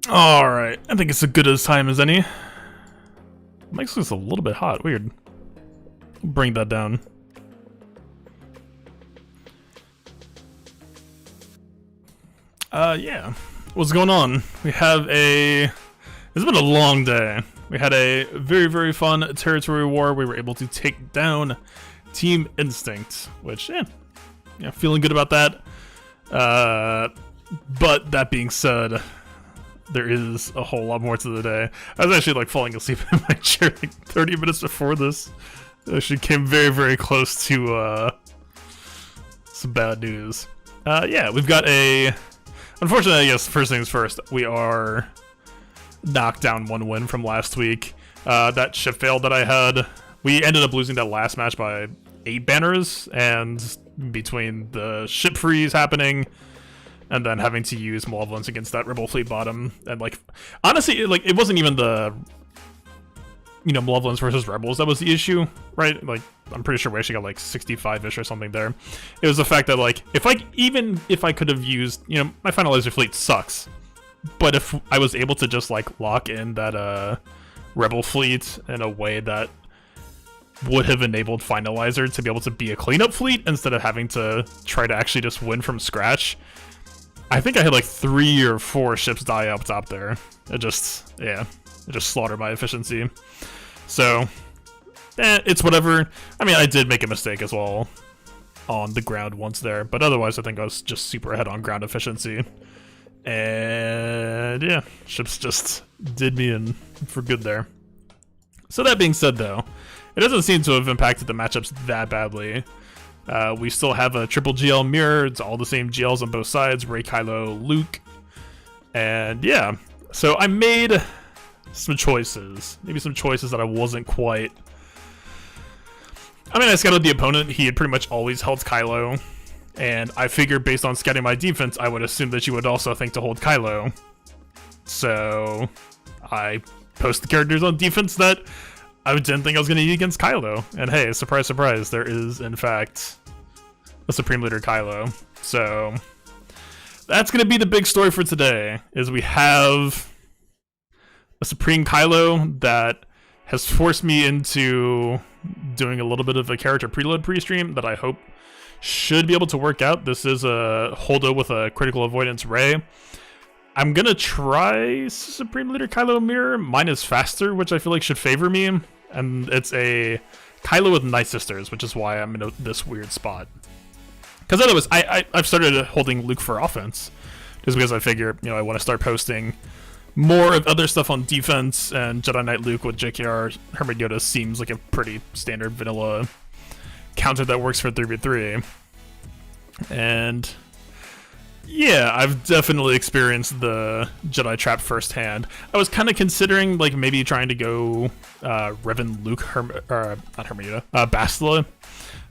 Alright, I think it's as good as time as any. Mike's looks a little bit hot, weird. Bring that down. Yeah. What's going on? It's been a long day. We had a very, very fun territory war. We were able to take down Team Instinct, which, yeah, feeling good about that. But that being said, there is a whole lot more to the day. I was actually like falling asleep in my chair like 30 minutes before this. I actually came very, very close to some bad news. Yeah, we've got unfortunately, I guess first things first, we are knocked down one win from last week. That ship fail that I had, we ended up losing that last match by 8 banners, and between the ship freeze happening and then having to use malevolence against that rebel fleet bottom, and like honestly, like it wasn't even the malevolence versus rebels that was the issue, right? Like I'm pretty sure we actually got like 65-ish or something there. It was the fact that like if I could have used, my finalizer fleet sucks, but if I was able to just like lock in that rebel fleet in a way that would have enabled finalizer to be able to be a cleanup fleet instead of having to try to actually just win from scratch, I think I had like 3 or 4 ships die up top there. It just slaughtered my efficiency. So, it's whatever. I mean, I did make a mistake as well on the ground once there, but otherwise I think I was just super ahead on ground efficiency. And yeah, ships just did me in for good there. So that being said though, it doesn't seem to have impacted the matchups that badly. We still have a triple GL mirror. It's all the same GLs on both sides. Rey, Kylo, Luke. And yeah, so I made some choices. Maybe some choices that I wasn't quite... I mean, I scouted the opponent. He had pretty much always held Kylo. And I figured based on scouting my defense, I would assume that you would also think to hold Kylo. So I posted characters on defense that I didn't think I was going to need against Kylo. And hey, surprise, surprise, there is, in fact, a Supreme Leader Kylo. So that's going to be the big story for today, is we have a Supreme Kylo that has forced me into doing a little bit of a character preload pre-stream that I hope should be able to work out. This is a Holdo with a critical avoidance Rey. I'm going to try Supreme Leader Kylo Mirror. Mine is faster, which I feel like should favor me. And it's a Kylo with Night Sisters, which is why I'm in this weird spot. Because otherwise, I've started holding Luke for offense. Just because I figure, I want to start posting more of other stuff on defense, and Jedi Knight Luke with JKR Hermit Yoda seems like a pretty standard vanilla counter that works for 3v3. And yeah, I've definitely experienced the Jedi trap firsthand. I was kind of considering like maybe trying to go Revan Luke not Hermit Yoda, Bastila,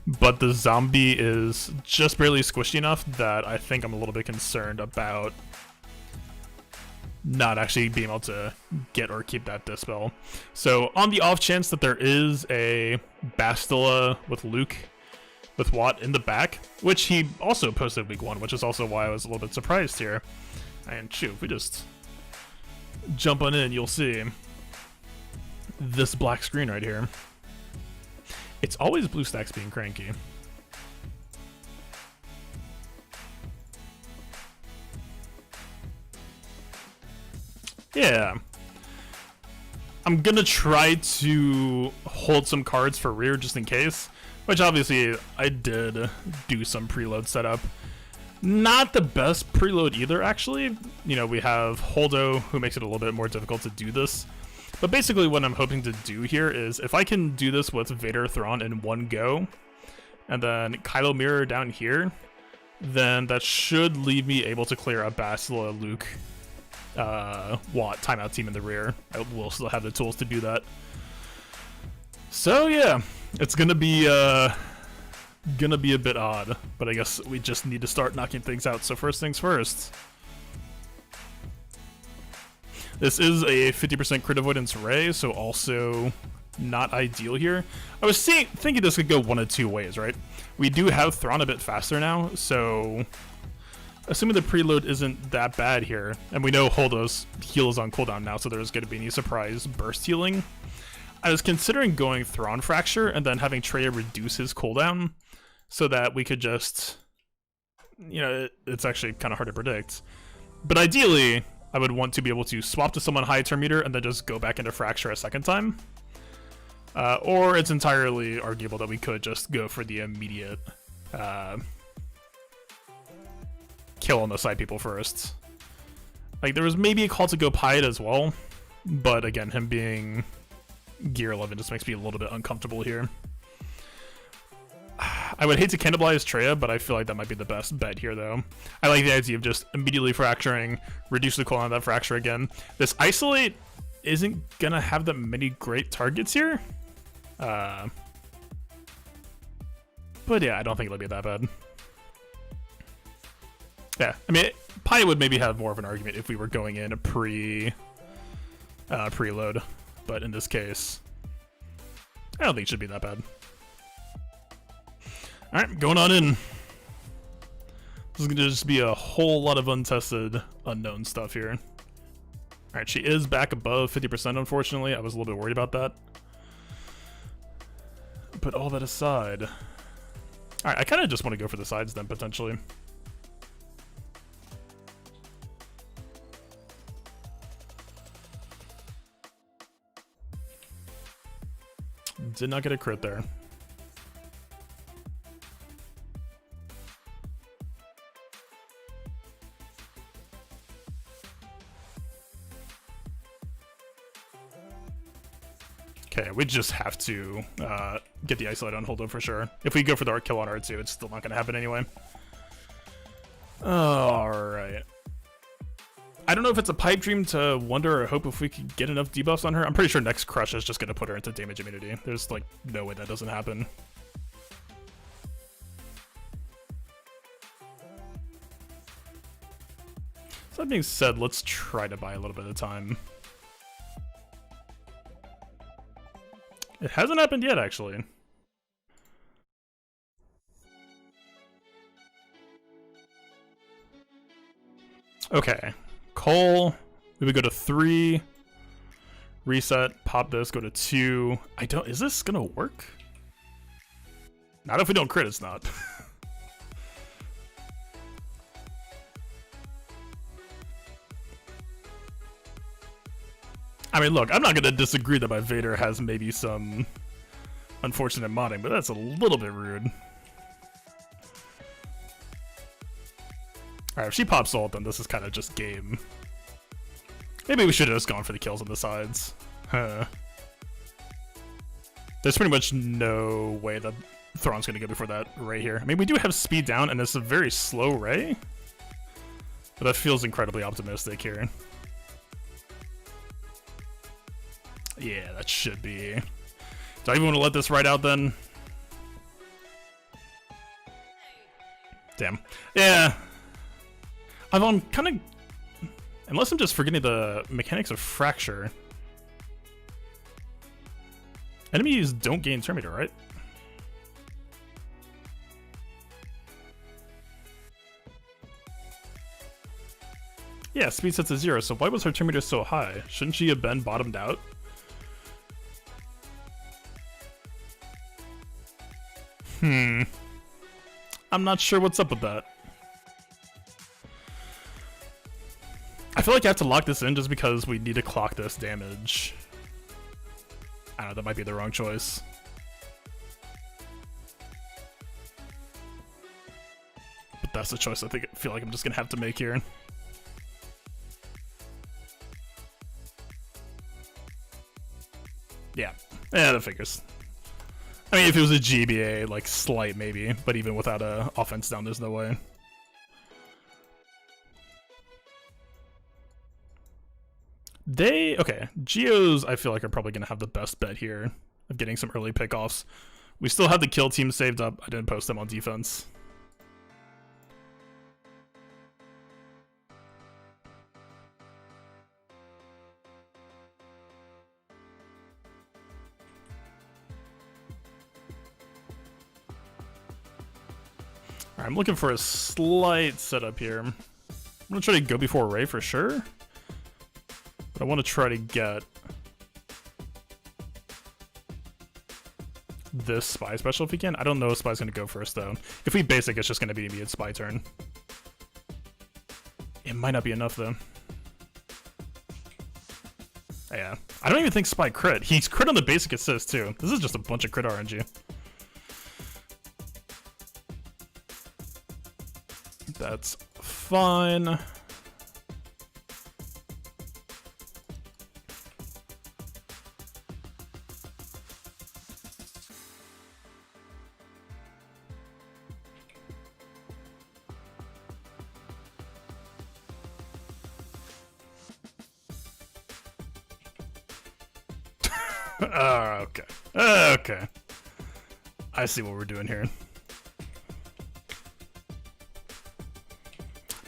but the zombie is just barely squishy enough that I think I'm a little bit concerned about not actually being able to get or keep that dispel. So on the off chance that there is a Bastila with Luke with Watt in the back, which he also posted week 1, which is also why I was a little bit surprised here. And shoot, if we just jump on in, you'll see this black screen right here. It's always BlueStacks being cranky. Yeah. I'm gonna try to hold some cards for rear just in case, which obviously I did do some preload setup. Not the best preload either, actually. We have Holdo, who makes it a little bit more difficult to do this. But basically what I'm hoping to do here is, if I can do this with Vader Thrawn in one go, and then Kylo Mirror down here, then that should leave me able to clear a Bastila, Luke, Watt timeout team in the rear. I will still have the tools to do that. So yeah, it's gonna be a bit odd, but I guess we just need to start knocking things out. So first things first, this is a 50% crit avoidance Rey, so also not ideal here. I was thinking this could go one of two ways, right? We do have Thrawn a bit faster now, so assuming the preload isn't that bad here, and we know Holdo's heal is on cooldown now, so there's going to be any surprise burst healing. I was considering going Thrawn Fracture and then having Traya reduce his cooldown so that we could just, you know, it's actually kind of hard to predict. But ideally, I would want to be able to swap to someone high turn meter and then just go back into Fracture a second time. Or it's entirely arguable that we could just go for the immediate kill on the side people first. Like, there was maybe a call to go Pied as well, but again, him being Gear 11 just makes me a little bit uncomfortable here. I would hate to cannibalize Traya, but I feel like that might be the best bet here, though. I like the idea of just immediately fracturing, reduce the cooldown of that fracture again. This Isolate isn't gonna have that many great targets here. But yeah, I don't think it'll be that bad. Yeah, I mean, Pi would maybe have more of an argument if we were going in a preload, but in this case, I don't think it should be that bad. Alright, going on in. This is gonna just be a whole lot of untested, unknown stuff here. Alright, she is back above 50%, unfortunately. I was a little bit worried about that. But all that aside... Alright, I kind of just want to go for the sides then, potentially. Did not get a crit there. Okay, we just have to get the Isolate on Holdo for sure. If we go for the kill on R2, it's still not going to happen anyway. Alright. I don't know if it's a pipe dream to wonder or hope if we could get enough debuffs on her. I'm pretty sure next Crush is just going to put her into damage immunity. There's like no way that doesn't happen. So that being said, let's try to buy a little bit of time. It hasn't happened yet, actually. Okay. Cole, we would go to 3, reset, pop this, go to 2. Is this gonna work? Not if we don't crit, it's not. I mean, look, I'm not gonna disagree that my Vader has maybe some unfortunate modding, but that's a little bit rude. Alright, if she pops ult, then this is kind of just game. Maybe we should have just gone for the kills on the sides. Huh. There's pretty much no way that Thrawn's gonna go before that Ray here. I mean, we do have speed down, and it's a very slow Ray. But that feels incredibly optimistic here. Yeah, that should be. Do I even want to let this ride out then? Damn. Yeah. I'm kind of... Unless I'm just forgetting the mechanics of Fracture. Enemies don't gain turn meter, right? Yeah, speed sets to 0, so why was her turn meter so high? Shouldn't she have been bottomed out? I'm not sure what's up with that. I feel like I have to lock this in just because we need to clock this damage. I don't know, that might be the wrong choice. But that's the choice I feel like I'm just gonna have to make here. Yeah, that figures. I mean, if it was a GBA, like, slight maybe, but even without a offense down, there's no way. Okay, Geos I feel like are probably going to have the best bet here of getting some early pickoffs. We still have the kill team saved up. I didn't post them on defense. Alright, I'm looking for a slight setup here. I'm gonna try to go before Ray for sure. But I want to try to get this spy special if we can. I don't know if spy's gonna go first though. If we basic, it's just gonna be immediate spy turn. It might not be enough though. Yeah. I don't even think spy crit. He's crit on the basic assist too. This is just a bunch of crit RNG. That's fine. Okay. Okay. I see what we're doing here.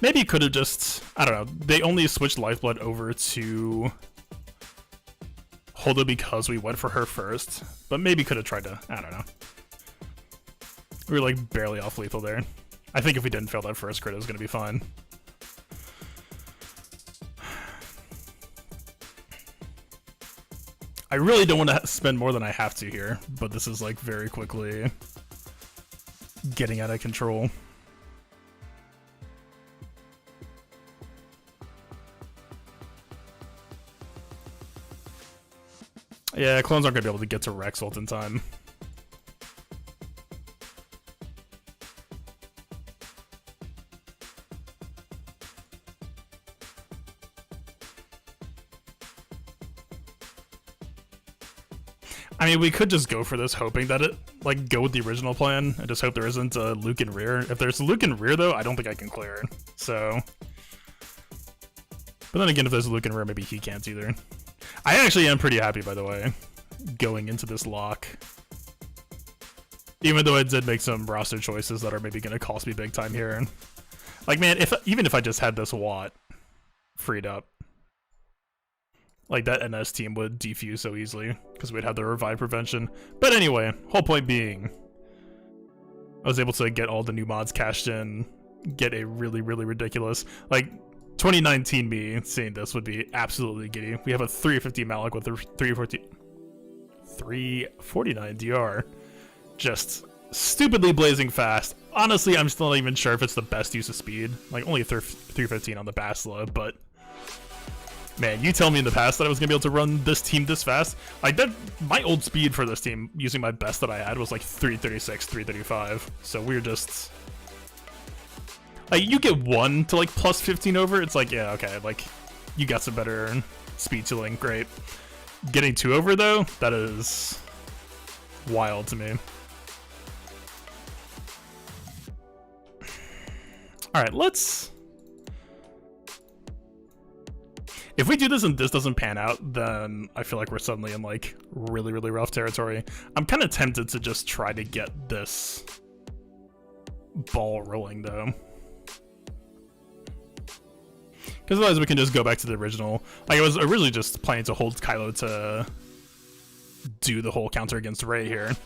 Maybe you could have just, I don't know, they only switched Lifeblood over to Holdo because we went for her first, but maybe could have tried to, I don't know. We were like barely off lethal there. I think if we didn't fail that first crit, it was going to be fine. I really don't want to spend more than I have to here, but this is like very quickly getting out of control. Yeah, clones aren't going to be able to get to Rex ult in time. I mean, we could just go for this, hoping that it, like, go with the original plan, and just hope there isn't a Luke in rear. If there's a Luke in rear, though, I don't think I can clear. So... But then again, if there's a Luke in rear, maybe he can't either. I actually am pretty happy, by the way, going into this lock. Even though I did make some roster choices that are maybe going to cost me big time here. Like, man, even if I just had this Watt freed up, like, that NS team would defuse so easily, because we'd have the revive prevention. But anyway, whole point being, I was able to get all the new mods cashed in, get a really, really ridiculous, like, 2019 me seeing this would be absolutely giddy. We have a 350 Malik with a 349 DR. Just stupidly blazing fast. Honestly, I'm still not even sure if it's the best use of speed. Like, only 315 on the Basila, but... Man, you tell me in the past that I was gonna be able to run this team this fast. Like, that, my old speed for this team, using my best that I had, was like 336, 335. So we're just... Like, you get 1 to like plus 15 over, it's like, yeah, okay, like, you got some better speed ceiling, great. Getting 2 over, though, that is wild to me. Alright, let's... If we do this and this doesn't pan out, then I feel like we're suddenly in, like, really, really rough territory. I'm kind of tempted to just try to get this ball rolling, though. Because otherwise we can just go back to the original. Like, I was originally just planning to hold Kylo to do the whole counter against Rey here.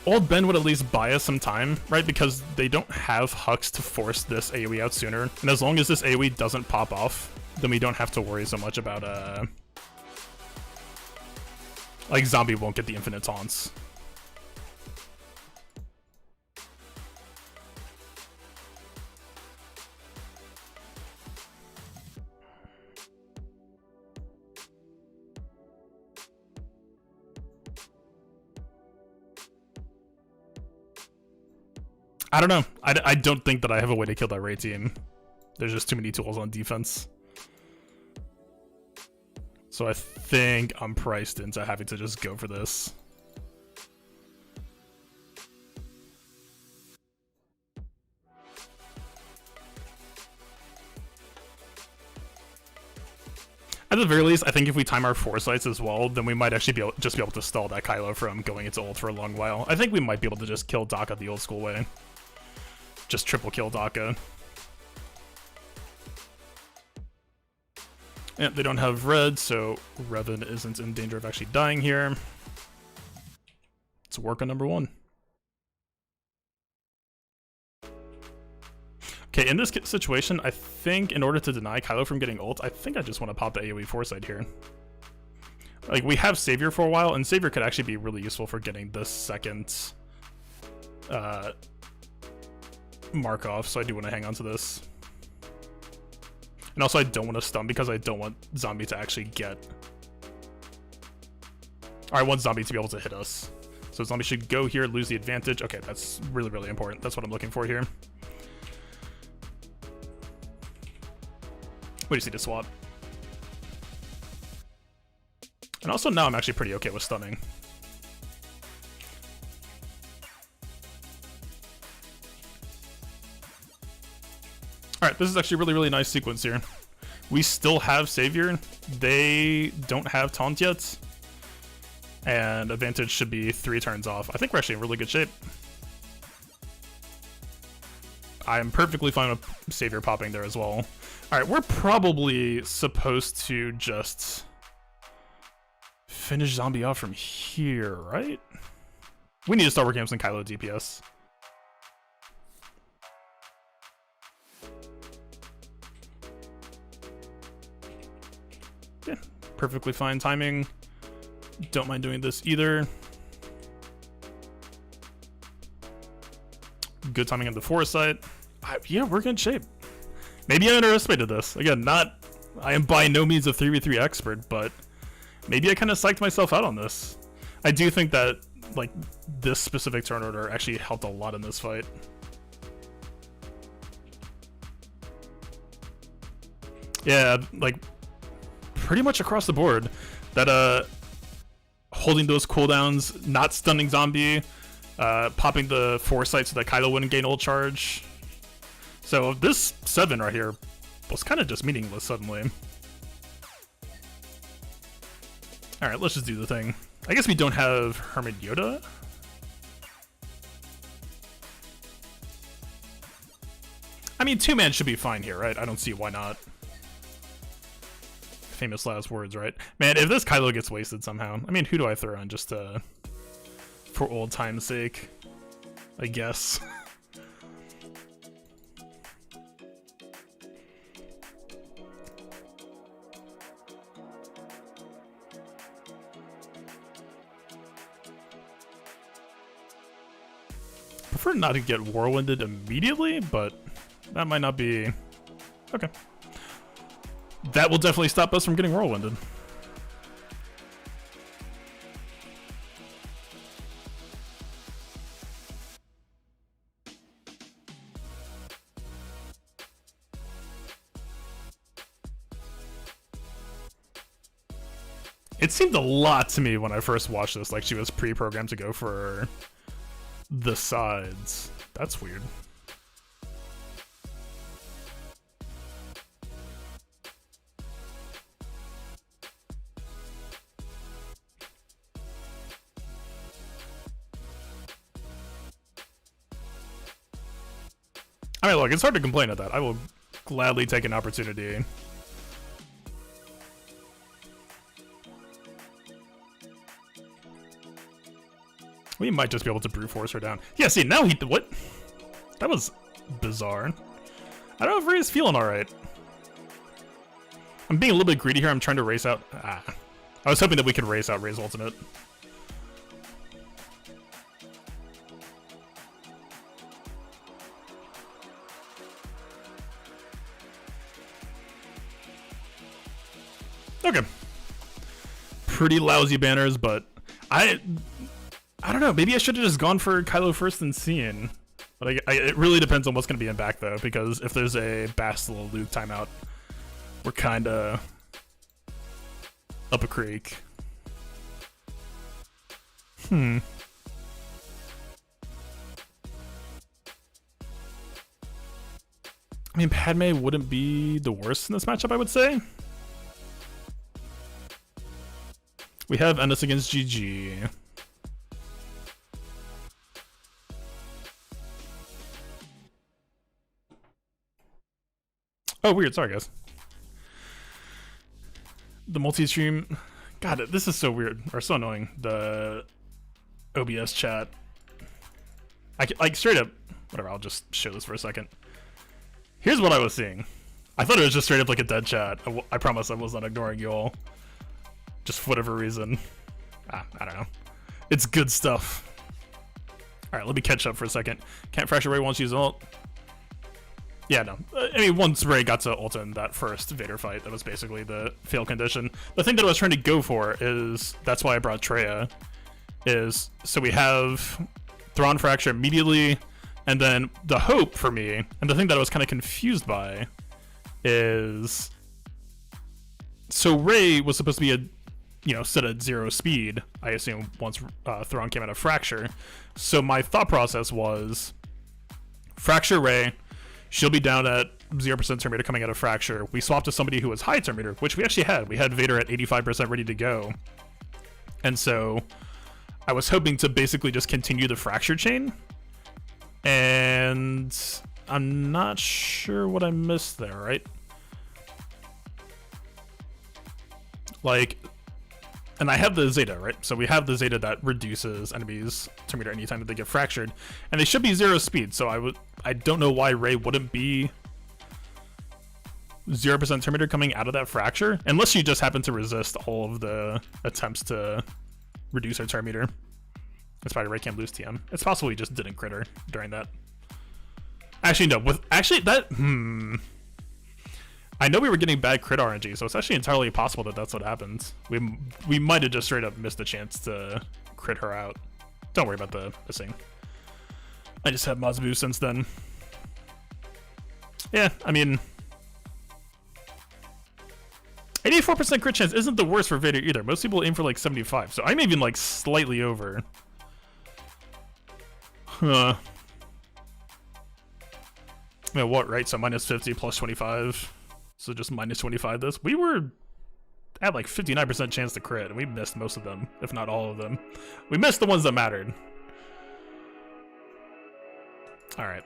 Old Ben would at least buy us some time, right? Because they don't have Hux to force this AoE out sooner. And as long as this AoE doesn't pop off, then we don't have to worry so much about, like, Zombie won't get the infinite taunts. I don't know. I don't think that I have a way to kill that Rey team. There's just too many tools on defense. So I think I'm priced into having to just go for this. At the very least, I think if we time our foresights as well, then we might actually be able to stall that Kylo from going into ult for a long while. I think we might be able to just kill Daka the old school way. Just triple kill Daka. Yeah, they don't have red, so Revan isn't in danger of actually dying here. Let's work on number 1. Okay, in this situation, I think in order to deny Kylo from getting ult, I think I just want to pop the AoE foresight here. Like, we have Savior for a while, and Savior could actually be really useful for getting this second mark off, so I do want to hang on to this. And also I don't want to stun because I don't want Zombie to actually get... Or I want Zombie to be able to hit us. So Zombie should go here, lose the advantage. Okay, that's really, really important. That's what I'm looking for here. We just need to swap. And also now I'm actually pretty okay with stunning. Alright, this is actually a really, really nice sequence here. We still have Savior. They don't have Taunt yet. And advantage should be 3 turns off. I think we're actually in really good shape. I'm perfectly fine with Savior popping there as well. Alright, we're probably supposed to just finish Zombie off from here, right? We need to start working on some Kylo DPS. Yeah, perfectly fine timing. Don't mind doing this either. Good timing of the foresight. Yeah, we're in good shape. Maybe I underestimated this. Again, I am by no means a 3v3 expert, but maybe I kind of psyched myself out on this. I do think that, like, this specific turn order actually helped a lot in this fight. Yeah, like, pretty much across the board. That, holding those cooldowns, not stunning Zombie, popping the foresight so that Kylo wouldn't gain ult charge. So this 7 right here was kind of just meaningless suddenly. Alright, let's just do the thing. I guess we don't have Hermit Yoda. I mean, 2-man should be fine here, right? I don't see why not. Famous last words, right? Man, if this Kylo gets wasted somehow, I mean, who do I throw on just for old time's sake? I guess. Prefer not to get whirlwinded immediately, but that might not be... Okay. That will definitely stop us from getting whirlwinded. It seemed a lot to me when I first watched this, like she was pre-programmed to go for the sides. That's weird. I mean, look, it's hard to complain at that. I will gladly take an opportunity. We might just be able to brute force her down. Yeah, see, now he... What? That was bizarre. I don't know if Rey's feeling alright. I'm being a little bit greedy here. I'm trying to race out... I was hoping that we could race out Rey's ultimate. Okay. Pretty lousy banners, but I don't know. Maybe I should have just gone for Kylo first and Cian. But it really depends on what's going to be in back, though, because if there's a Bastila Luke timeout, we're kind of up a creek. I mean, Padme wouldn't be the worst in this matchup, I would say. We have Ennis against GG. Oh, weird. Sorry, guys. The multi-stream... God, this is so weird. Or so annoying. The OBS chat. Like, straight up... Whatever, I'll just show this for a second. Here's what I was seeing. I thought it was just straight up like a dead chat. I promise I was not ignoring you all. Just for whatever reason. I don't know. It's good stuff. Alright, let me catch up for a second. Can't Fracture Ray once use ult? Yeah, no. I mean, once Ray got to ult in that first Vader fight, that was basically the fail condition. The thing that I was trying to go for is, that's why I brought Treya, is, so we have Thrawn Fracture immediately, and then the hope for me, and the thing that I was kind of confused by, is, so Ray was supposed to be a, you know, set at 0 speed, I assume, once Thrawn came out of Fracture. So my thought process was, Fracture Ray, she'll be down at 0% turn meter coming out of Fracture. We swap to somebody who was high turn meter, which we actually had. We had Vader at 85% ready to go. And so I was hoping to basically just continue the Fracture chain. And I'm not sure what I missed there, right? Like, and I have the Zeta, right? So we have the Zeta that reduces enemies' turn meter anytime that they get fractured, and they should be 0 speed. So I don't know why Ray wouldn't be 0% turn meter coming out of that fracture, unless she just happened to resist all of the attempts to reduce her turn meter. That's probably Ray can't lose TM. It's possible he just didn't crit her during that. Actually, no. I know we were getting bad crit RNG, so it's actually entirely possible that that's what happened. We might have just straight up missed the chance to crit her out. Don't worry about the missing. I just had Mazbu since then. Yeah, I mean, 84% crit chance isn't the worst for Vader either. Most people aim for like 75, so I'm even like slightly over. Huh. Yeah, what, right? So minus 50 plus 25. So just minus 25 this. We were at like 59% chance to crit, and we missed most of them, if not all of them. We missed the ones that mattered. Alright.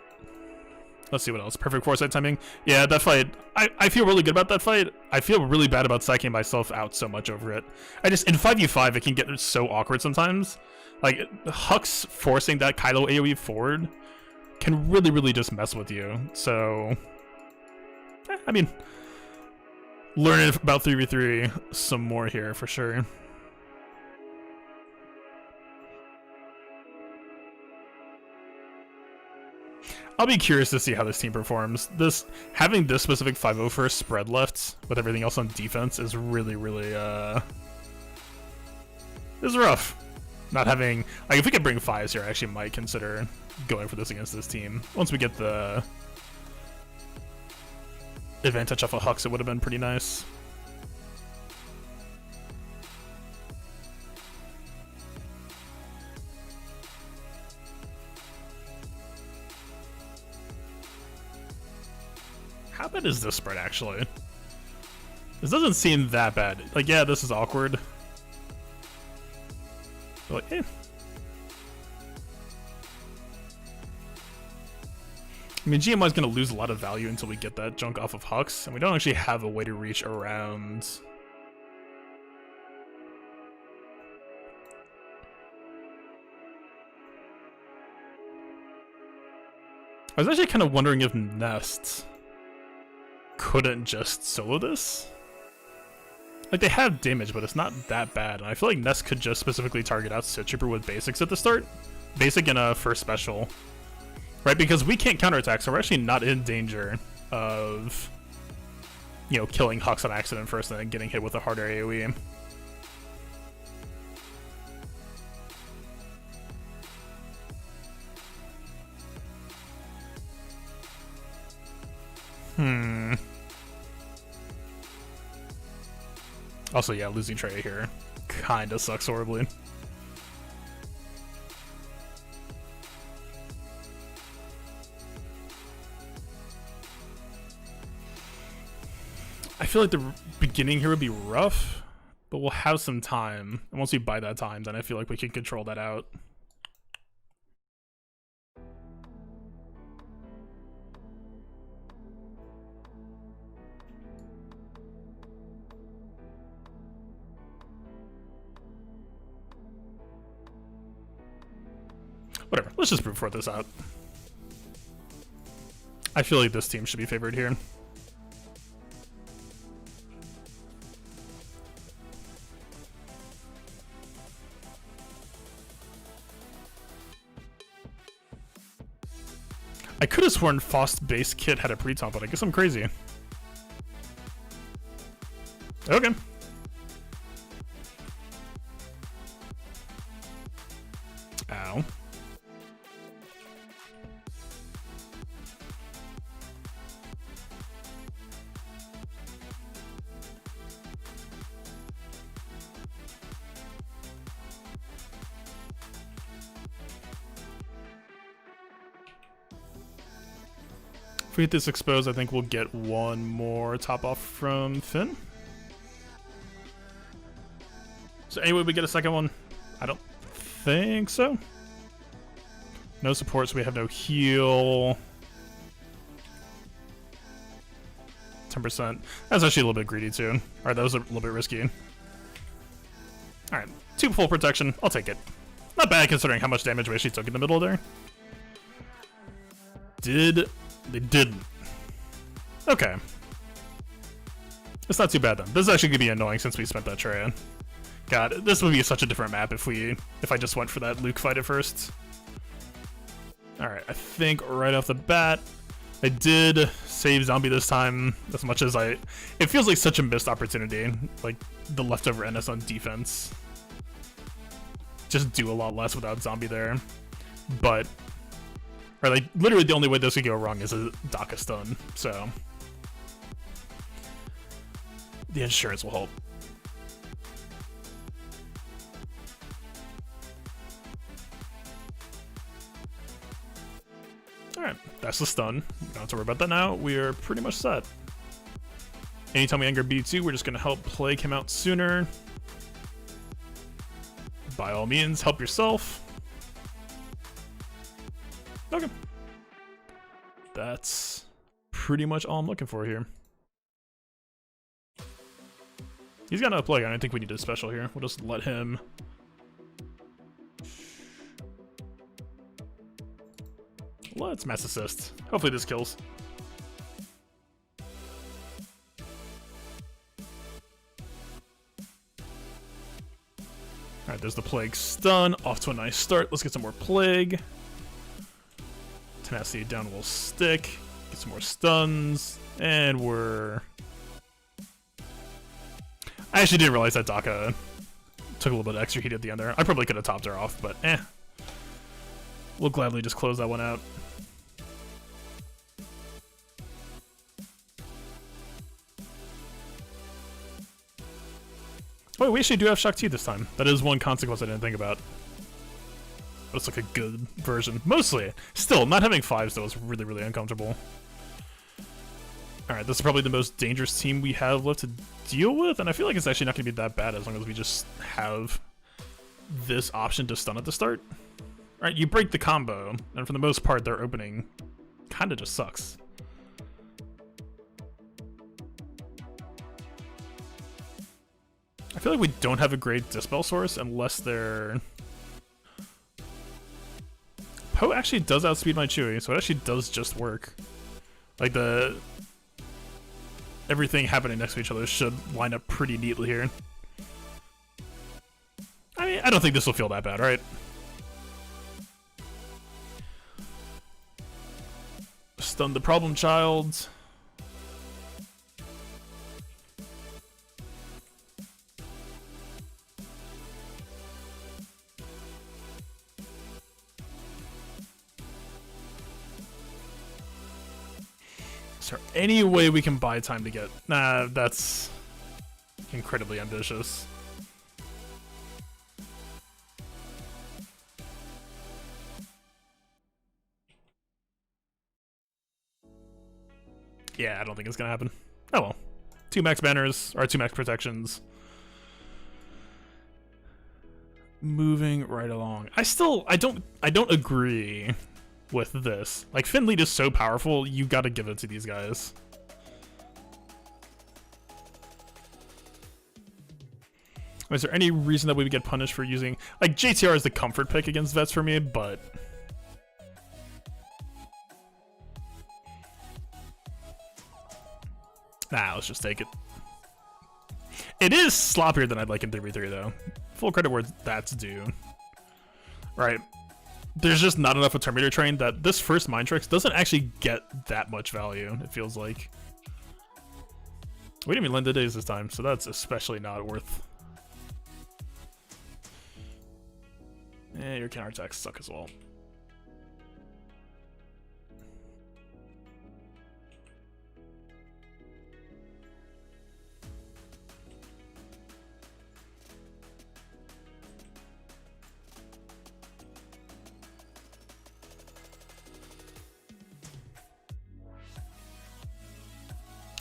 Let's see what else. Perfect foresight timing. Yeah, that fight, I feel really good about that fight. I feel really bad about psyching myself out so much over it. I just, in 5v5, it can get so awkward sometimes. Like, Hux forcing that Kylo AoE forward can really, really just mess with you. So, I mean, learning about 3v3 some more here for sure. I'll be curious to see how this team performs. Having this specific 5-0 first spread left with everything else on defense is really, really, is rough. Not having, like, if we could bring 5s here, I actually might consider going for this against this team. Once we get the advantage off of Hux, it would have been pretty nice. How bad is this spread, actually? This doesn't seem that bad. Like, yeah, this is awkward. But like, eh. I mean, GMI is going to lose a lot of value until we get that junk off of Hux, and we don't actually have a way to reach around. I was actually kind of wondering if Nest couldn't just solo this. Like, they have damage, but it's not that bad, and I feel like Nest could just specifically target out Sith Trooper with basics at the start. Basic and a first special. Right, because we can't counterattack, so we're actually not in danger of, you know, killing Hux on accident first and then getting hit with a harder AoE. Also, yeah, losing Treya here kinda sucks horribly. I feel like the beginning here would be rough, but we'll have some time. And once we buy that time, then I feel like we can control that out. Whatever, let's just brute force this out. I feel like this team should be favored here. I could have sworn Faust base kit had a pre-top, but I guess I'm crazy. Okay. Ow. If we get this exposed, I think we'll get one more top off from Finn. So anyway, we get a second one? I don't think so. No support, so we have no heal. 10%. That's actually a little bit greedy too. Alright, that was a little bit risky. Alright, 2 full protection. I'll take it. Not bad considering how much damage we actually took in the middle there. They didn't. Okay. It's not too bad then. This is actually gonna be annoying since we spent that tray. God, this would be such a different map if I just went for that Luke fight at first. Alright, I think right off the bat, I did save zombie this time as much as it feels like such a missed opportunity, like the leftover NS on defense. Just do a lot less without zombie there. But, or like literally the only way this could go wrong is a Daka stun, so the insurance will help. Alright, that's the stun. We don't have to worry about that now. We are pretty much set. Anytime we anger B2, we're just going to help plague him out sooner. By all means, help yourself. Okay. That's pretty much all I'm looking for here. He's got no plague. I don't think we need a special here. We'll just let him... Let's mass assist. Hopefully this kills. Alright, there's the plague stun. Off to a nice start. Let's get some more plague. Tenacity down will stick. Get some more stuns. And we're... I actually didn't realize that Daka took a little bit extra heat at the end there. I probably could have topped her off, but eh. We'll gladly just close that one out. Oh, we actually do have Shakti this time. That is one consequence I didn't think about. But it's like a good version. Mostly. Still, not having 5s though is really, really uncomfortable. Alright, this is probably the most dangerous team we have left to deal with, and I feel like it's actually not going to be that bad as long as we just have this option to stun at the start. Alright, you break the combo, and for the most part, their opening kind of just sucks. I feel like we don't have a great dispel source unless they're... Poe actually does outspeed my Chewie, so it actually does just work. Like everything happening next to each other should line up pretty neatly here. I mean, I don't think this will feel that bad, right? Stun the problem child. Is there any way we can buy time to get... Nah, that's incredibly ambitious. Yeah, I don't think it's gonna happen. Oh well. 2 max banners, or 2 max protections. Moving right along. I don't agree with this. Like, Finn lead is so powerful, you gotta give it to these guys. Is there any reason that we would get punished for using... Like, JTR is the comfort pick against vets for me, but... let's just take it. It is sloppier than I'd like in 3v3 though. Full credit where that's due. Right. There's just not enough of Terminator Train that this first Mind Tricks doesn't actually get that much value, it feels like. We didn't even land the days this time, so that's especially not worth. Your counterattacks suck as well.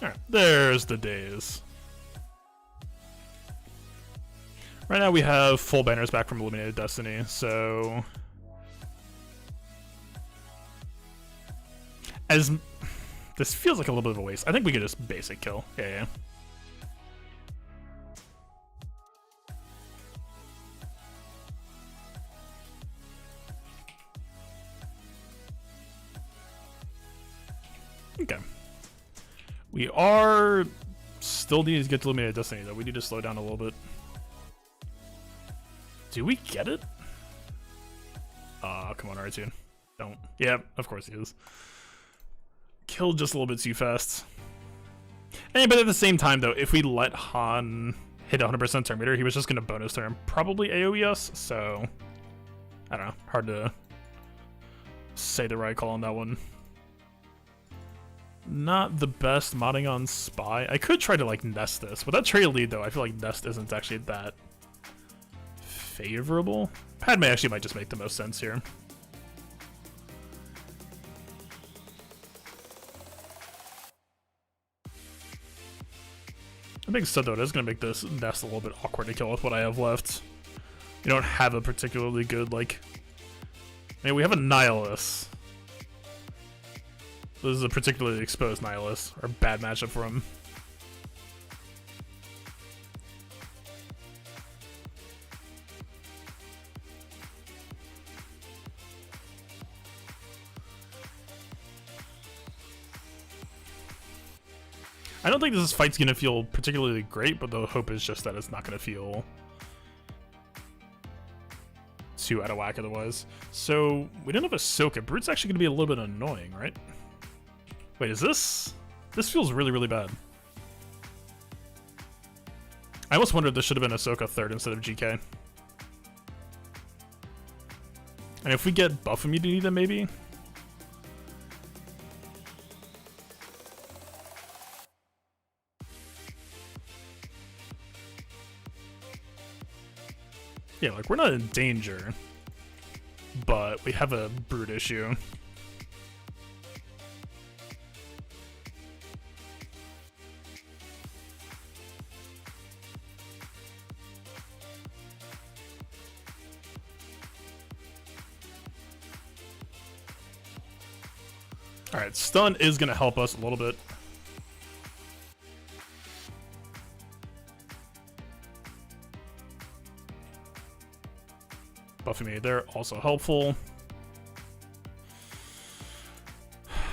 Alright, there's the days. Right now we have full banners back from Illuminated Destiny, so... As... This feels like a little bit of a waste. I think we could just basic kill. Yeah. Okay. We are still needing to get to Illuminated Destiny, though. We need to slow down a little bit. Do we get it? Come on, R2. Don't. Yeah, of course he is. Killed just a little bit too fast. But at the same time, though, if we let Han hit 100% Terminator, he was just going to bonus turn, probably AoE us, so... I don't know. Hard to say the right call on that one. Not the best modding on Spy. I could try to, like, nest this. With that trail lead, though, I feel like nest isn't actually that favorable. Padme actually might just make the most sense here. I think so, though, it is going to make this nest a little bit awkward to kill with what I have left. You don't have a particularly good, like... I mean, we have a Nihilus. This is a particularly exposed Nihilus, or bad matchup for him. I don't think this fight's gonna feel particularly great, but the hope is just that it's not gonna feel too out of whack otherwise. So, we don't have Ahsoka. Brute's actually gonna be a little bit annoying, right? Wait, is this? This feels really, really bad. I almost wondered if this should have been Ahsoka third instead of GK. And if we get buff immunity, then maybe? Yeah, like, we're not in danger, but we have a Brute issue. Alright, stun is going to help us a little bit. Buffing me there, also helpful.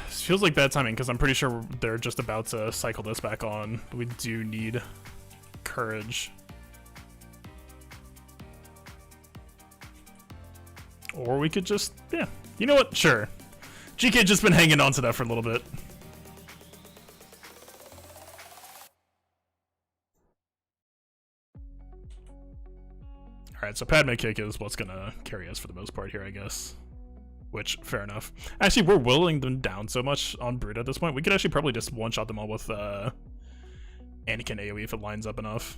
This feels like bad timing because I'm pretty sure they're just about to cycle this back on. We do need courage. Or we could just, yeah, you know what? Sure. GK just been hanging on to that for a little bit. Alright, so Padme Kick is what's gonna carry us for the most part here, I guess. Which, fair enough. Actually, we're willing them down so much on Brute at this point, we could actually probably just one-shot them all with Anakin AoE if it lines up enough.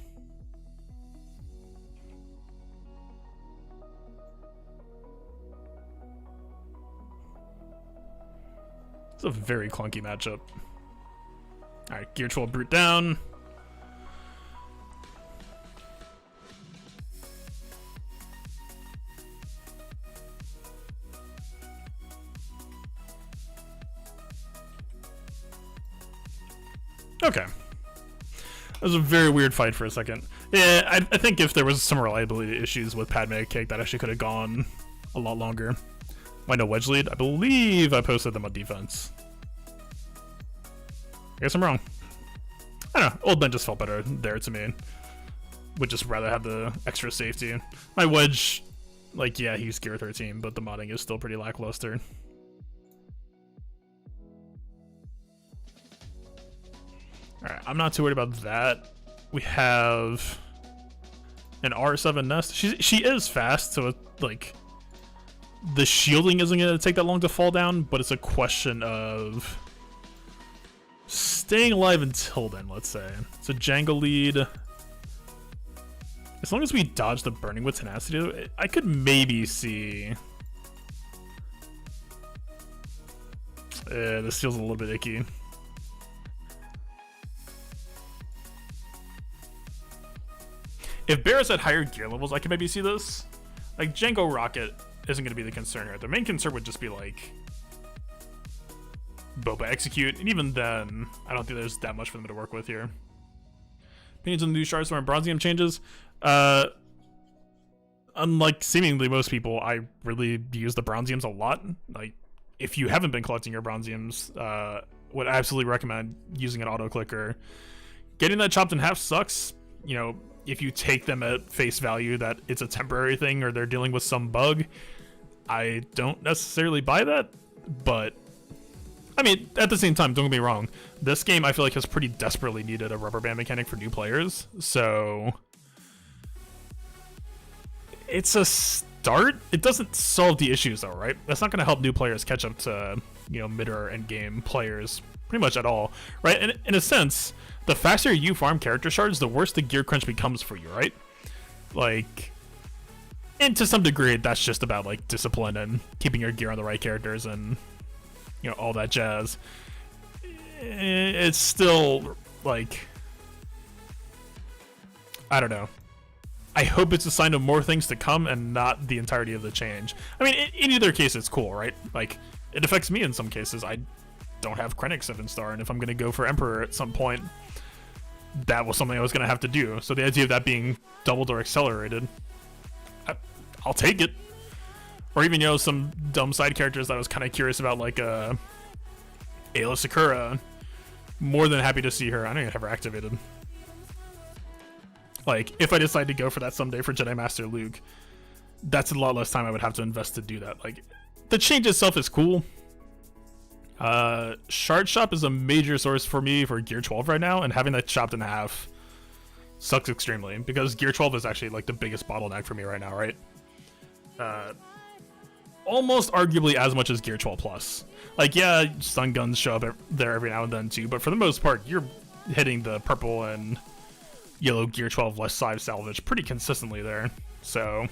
It's a very clunky matchup. Alright, Gear 12 Brute down. Okay. That was a very weird fight for a second. Yeah, I think if there was some reliability issues with Padme Cake, that actually could have gone a lot longer. Why no wedge lead? I believe I posted them on defense. I guess I'm wrong. I don't know, Old Ben just felt better there to me. Would just rather have the extra safety. My Wedge, like, yeah, he's gear 13, but the modding is still pretty lackluster. Alright, I'm not too worried about that. We have an R7 Nest. She is fast, so like the shielding isn't going to take that long to fall down, but it's a question of staying alive until then, let's say. So Jangle lead. As long as we dodge the burning with tenacity, I could maybe see. This feels a little bit icky. If Bear's at higher gear levels, I can maybe see this. Like, Django Rocket isn't going to be the concern here. The main concern would just be, like, Boba Execute. And even then, I don't think there's that much for them to work with here. Opinions on the new shards when Bronzium changes. Unlike seemingly most people, I really use the Bronziums a lot. Like, if you haven't been collecting your Bronziums, would absolutely recommend using an auto clicker. Getting that chopped in half sucks. You know, if you take them at face value that it's a temporary thing or they're dealing with some bug, I don't necessarily buy that. But I mean, at the same time, don't get me wrong, this game I feel like has pretty desperately needed a rubber band mechanic for new players, so it's a start. It doesn't solve the issues though, right? That's not going to help new players catch up to, you know, mid or end game players pretty much at all, right? And in a sense, the faster you farm character shards, the worse the gear crunch becomes for you, right? Like, and to some degree, that's just about like discipline and keeping your gear on the right characters and, you know, all that jazz. It's still like, I don't know. I hope it's a sign of more things to come and not the entirety of the change. I mean, in either case, it's cool, right? Like, it affects me in some cases. I don't have Krennic 7-star, and if I'm going to go for Emperor at some point, that was something I was going to have to do. So the idea of that being doubled or accelerated, I'll take it. Or even, you know, some dumb side characters that I was kind of curious about, like Ayla Sakura. More than happy to see her. I don't even have her activated. Like, if I decide to go for that someday for Jedi Master Luke, that's a lot less time I would have to invest to do that. Like, the change itself is cool. Shard Shop is a major source for me for Gear 12 right now, and having that chopped in half sucks extremely, because Gear 12 is actually, like, the biggest bottleneck for me right now, right? Almost arguably as much as Gear 12 Plus. Like, yeah, stun guns show up there every now and then too, but for the most part, you're hitting the purple and yellow Gear 12 less 5 salvage pretty consistently there. So,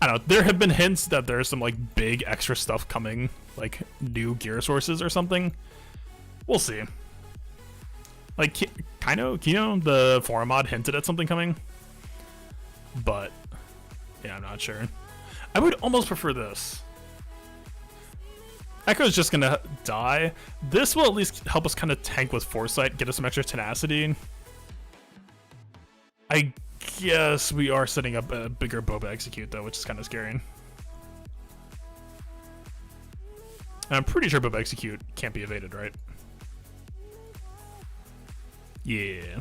I don't know, there have been hints that there's some like big extra stuff coming, like new gear sources or something. We'll see. Like, Kino, the forum mod hinted at something coming, but yeah, I'm not sure. I would almost prefer this. Echo's just gonna die. This will at least help us kind of tank with foresight, get us some extra tenacity. I guess we are setting up a bigger Boba Execute though, which is kind of scary. And I'm pretty sure Boba Execute can't be evaded, right? Yeah.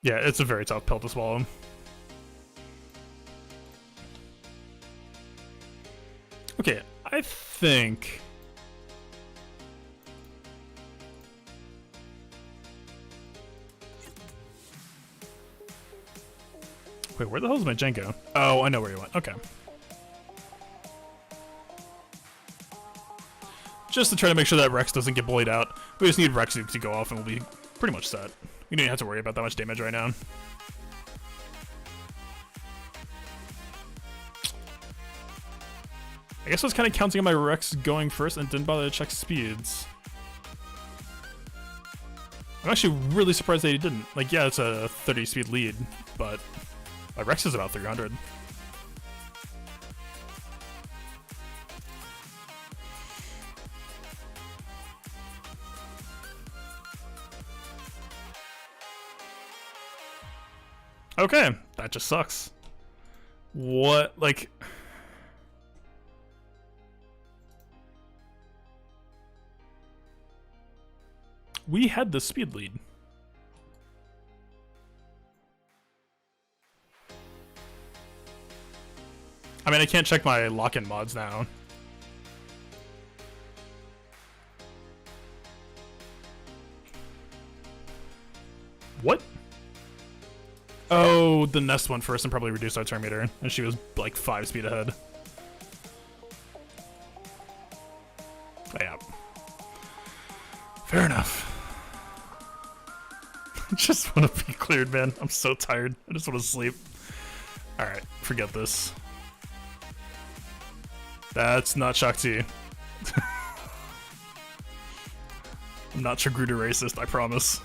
Yeah, it's a very tough pill to swallow. Okay, I think... Wait, where the hell is my Jenko? Oh, I know where he went. Okay. Just to try to make sure that Rex doesn't get bullied out. We just need Rex to go off and we'll be pretty much set. We don't even have to worry about that much damage right now. I guess I was kind of counting on my Rex going first and didn't bother to check speeds. I'm actually really surprised that he didn't. Like, yeah, it's a 30 speed lead, but my Rex is about 300. Okay, that just sucks. What, like... We had the speed lead. I mean, I can't check my lock-in mods now. What? Oh, the Nest went first and probably reduced our turn meter, and she was like 5 speed ahead. Yeah. Fair enough. I just want to be cleared, man. I'm so tired. I just want to sleep. Alright, forget this. That's not Shakti. I'm not Chagruda racist, I promise.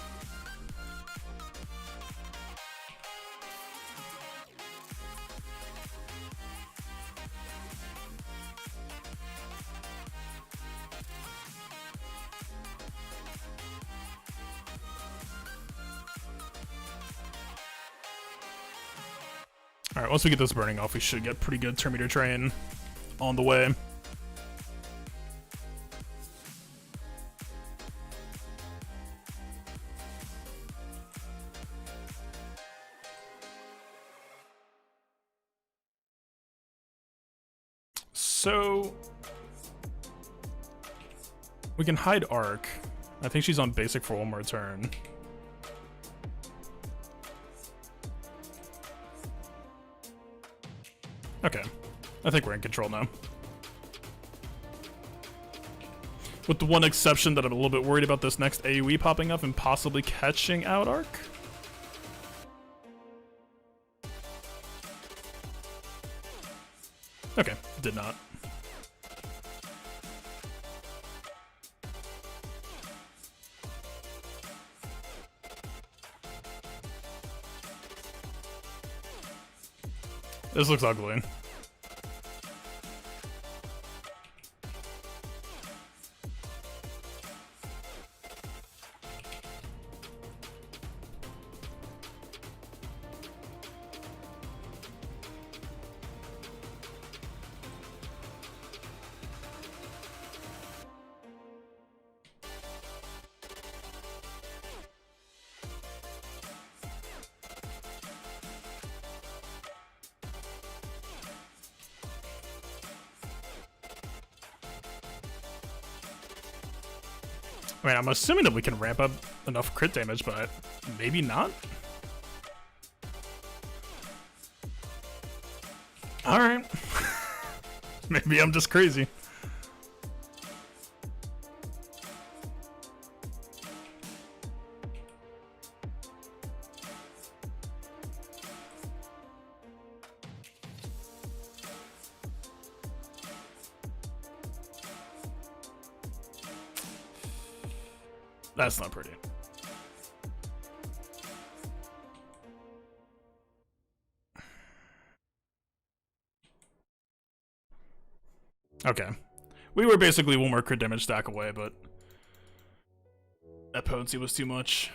Alright, once we get this burning off, we should get pretty good turn meter train on the way. So we can hide Arc. I think she's on basic for one more turn. Okay, I think we're in control now. With the one exception that I'm a little bit worried about this next AoE popping up and possibly catching out Arc. Okay, did not. This looks ugly. I mean, I'm assuming that we can ramp up enough crit damage, but maybe not? Alright. Maybe I'm just crazy. That's not pretty. Okay. We were basically one more crit damage stack away, but that potency was too much.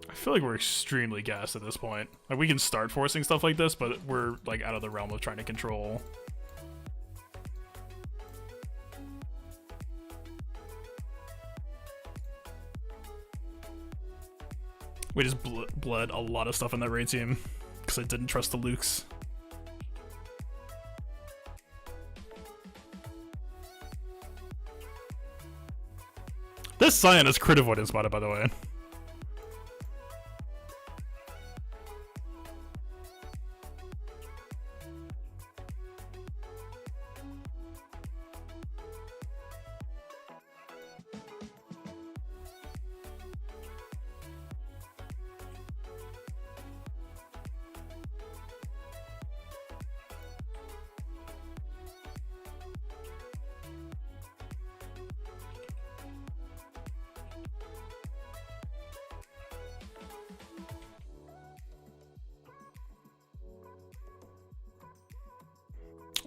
I feel like we're extremely gassed at this point. Like, we can start forcing stuff like this, but we're like out of the realm of trying to control. We just bled a lot of stuff in that raid team because I didn't trust the Lukes. This Scion is crit avoidance spotted, by the way.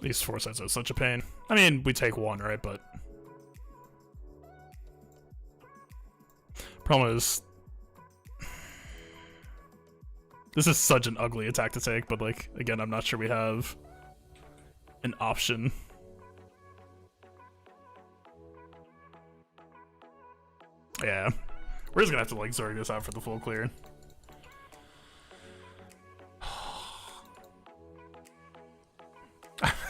These foresights are such a pain. I mean, we take one, right? But problem is, this is such an ugly attack to take. But like, again, I'm not sure we have an option. Yeah. We're just gonna have to like Zerg this out for the full clear.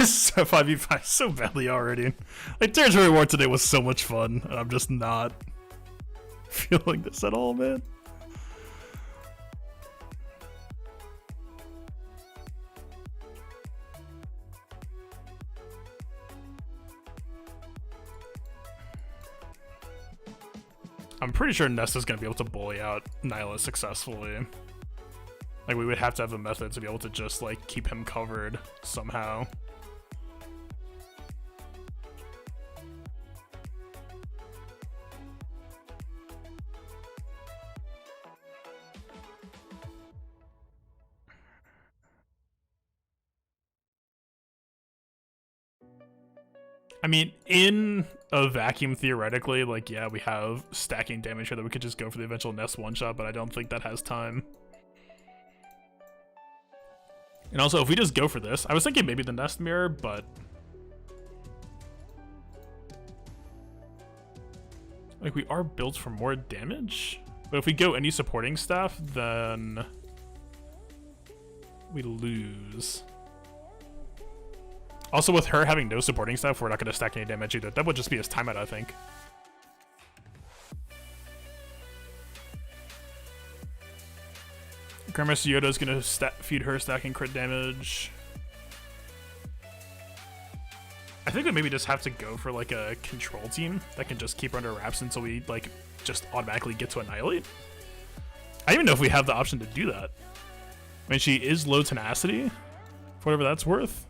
So 5v5 so badly already. Like Territory War today was so much fun, and I'm just not feeling this at all, man. I'm pretty sure Nesta's gonna be able to bully out Nyla successfully. Like, we would have to have a method to be able to just, like, keep him covered somehow. I mean, in a vacuum, theoretically, like, yeah, we have stacking damage here that we could just go for the eventual Nest one-shot, but I don't think that has time. And also, if we just go for this, I was thinking maybe the Nest Mirror, but... like, we are built for more damage? But if we go any supporting staff, then... we lose. Also, with her having no supporting staff, we're not going to stack any damage either. That would just be his timeout, I think. Grandmaster Yoda's going to feed her stacking crit damage. I think we maybe just have to go for, like, a control team that can just keep her under wraps until we, like, just automatically get to Annihilate. I don't even know if we have the option to do that. I mean, she is low tenacity, for whatever that's worth.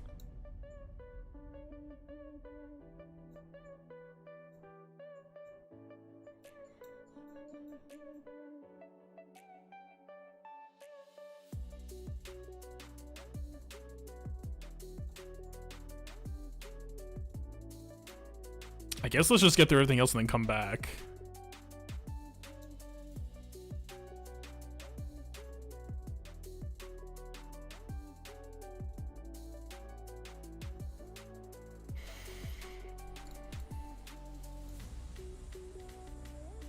I guess let's just get through everything else and then come back.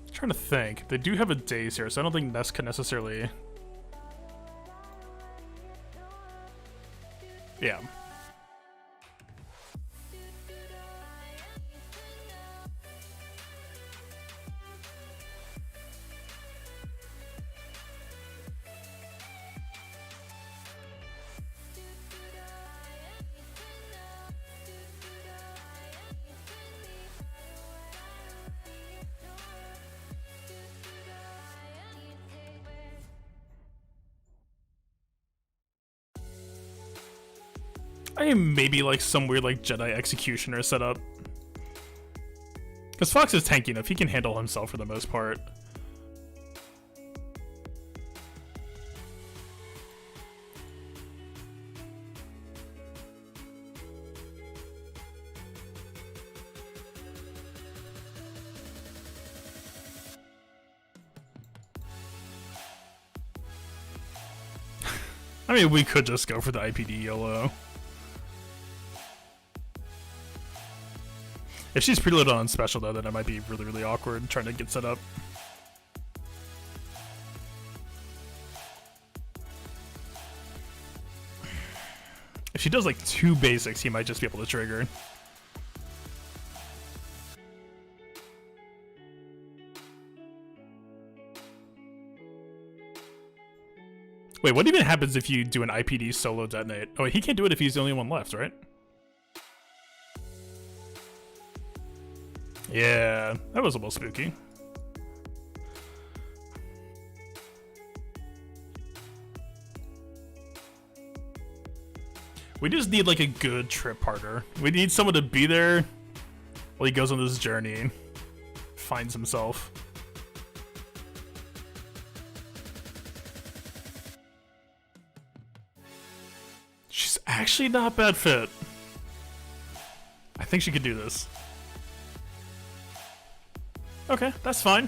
I'm trying to think. They do have a daze here, so I don't think Nest can necessarily... yeah. I mean, maybe like some weird like Jedi Executioner setup. Because Fox is tanky enough, he can handle himself for the most part. I mean, we could just go for the IPD YOLO. If she's preloaded on special though, then it might be really, really awkward trying to get set up. If she does like 2 basics, he might just be able to trigger. Wait, what even happens if you do an IPD solo detonate? Oh, wait, he can't do it if he's the only one left, right? Yeah, that was a little spooky. We just need like a good trip partner. We need someone to be there while he goes on this journey, finds himself. She's actually not a bad fit. I think she could do this. Okay, that's fine.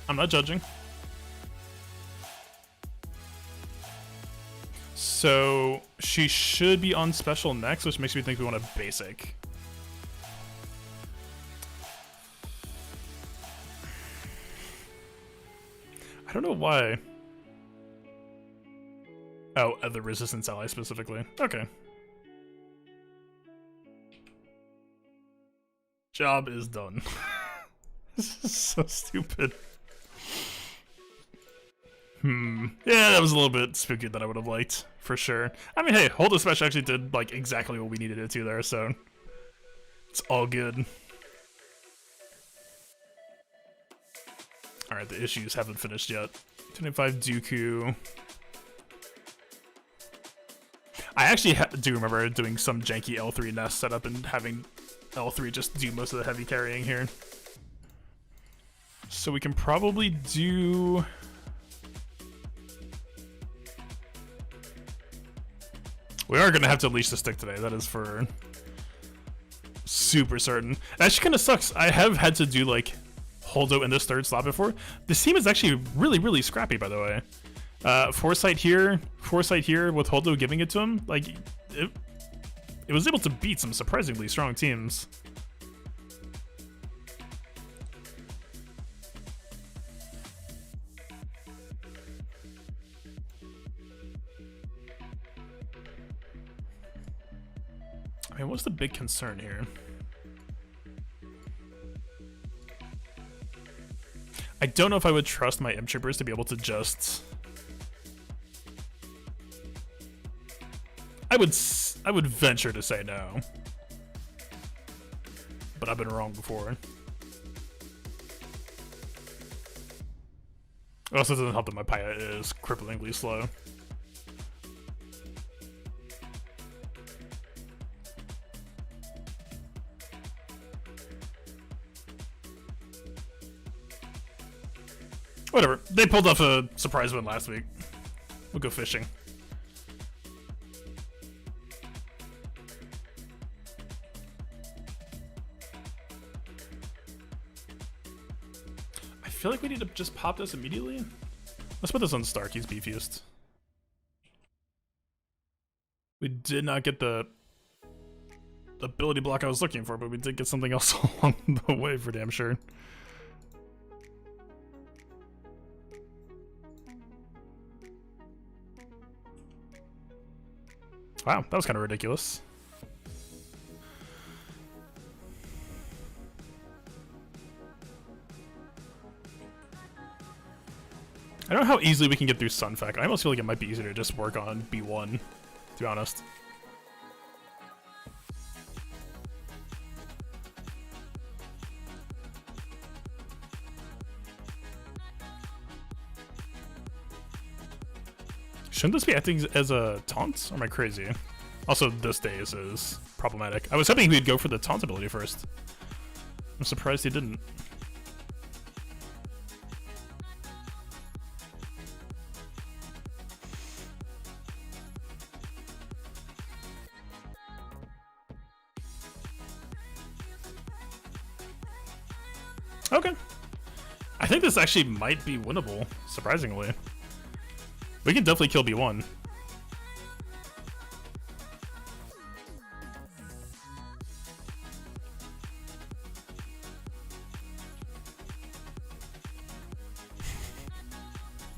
I'm not judging. So she should be on special next, which makes me think we want a basic. I don't know why. Oh, the resistance ally specifically. Okay. Job is done. This is so stupid. Yeah, that was a little bit spooky that I would have liked, for sure. I mean, hey, Hold the Special actually did, like, exactly what we needed it to there, so... It's all good. Alright, the issues haven't finished yet. 25 Dooku. I actually do remember doing some janky L3 nest setup and having L3 just do most of the heavy carrying here. So we can probably do... We are going to have to unleash the stick today, that is for super certain. It actually kind of sucks. I have had to do, like, Holdo in this third slot before. This team is actually really, really scrappy, by the way. Foresight here with Holdo giving it to him. Like, it was able to beat some surprisingly strong teams. I mean, what's the big concern here? I don't know if I would trust my M-Troopers to be able to just... I would venture to say no. But I've been wrong before. It also doesn't help that my pilot is cripplingly slow. Whatever. They pulled off a surprise win last week. We'll go fishing. I feel like we need to just pop this immediately. Let's put this on Stark. He's beefiest. We did not get the ability block I was looking for, but we did get something else along the way for damn sure. Wow, that was kind of ridiculous. I don't know how easily we can get through Sunfac. I almost feel like it might be easier to just work on B1, to be honest. Shouldn't this be acting as a taunt? Or am I crazy? Also, this days is problematic. I was hoping we'd go for the taunt ability first. I'm surprised he didn't. Okay. I think this actually might be winnable, surprisingly. We can definitely kill B1.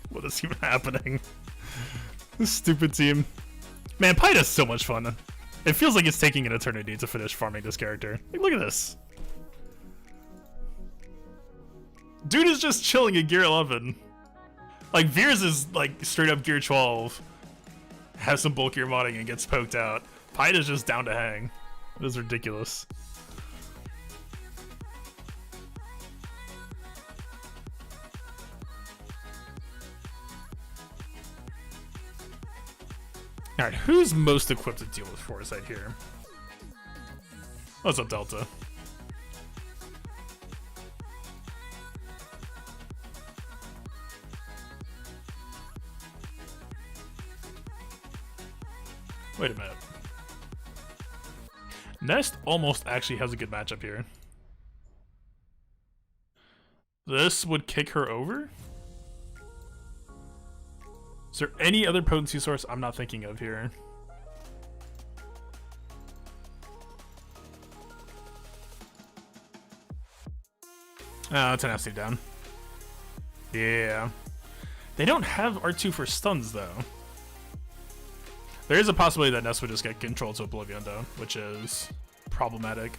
What is even happening? This stupid team. Man, Pyde is so much fun. It feels like it's taking an eternity to finish farming this character. Like, look at this. Dude is just chilling at gear 11. Like, Veers is, like, straight up gear 12. Has some bulkier modding and gets poked out. Pyde is just down to hang. It is ridiculous. Alright, who's most equipped to deal with Foresight here? What's up, Delta? Wait a minute. Nest almost actually has a good matchup here. This would kick her over? Is there any other potency source I'm not thinking of here? Tenacity down. Yeah. They don't have R2 for stuns, though. There is a possibility that Ness would just get controlled to Oblivion, though, which is problematic.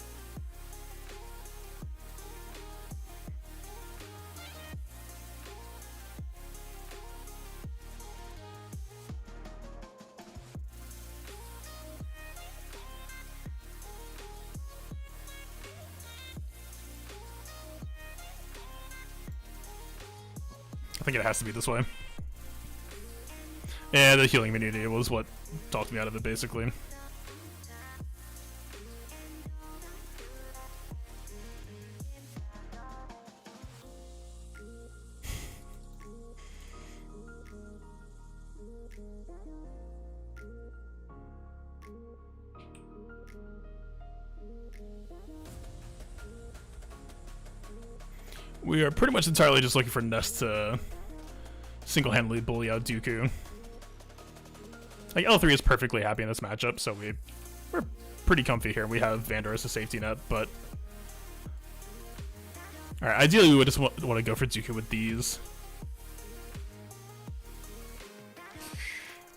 I think it has to be this way. Yeah, the healing immunity was what talked me out of it, basically. We are pretty much entirely just looking for Nest to single-handedly bully out Dooku. Like, L3 is perfectly happy in this matchup, so we're pretty comfy here. We have Vader as a safety net, but... Alright, ideally we would just want to go for Dooku with these.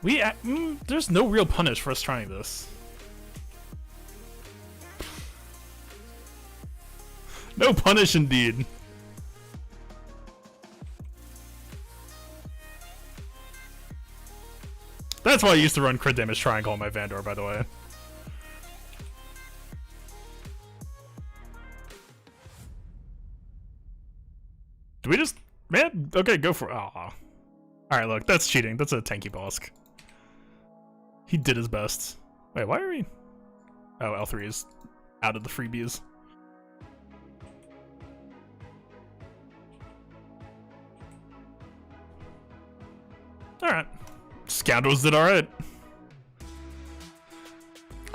There's no real punish for us trying this. No punish indeed. That's why I used to run crit damage triangle on my Vandor, by the way. Do we just... Man, okay, go for it. Aw. Alright, look, that's cheating. That's a tanky Bosk. He did his best. Wait, why are we... Oh, L3 is out of the freebies. Alright. Scoundrels did alright.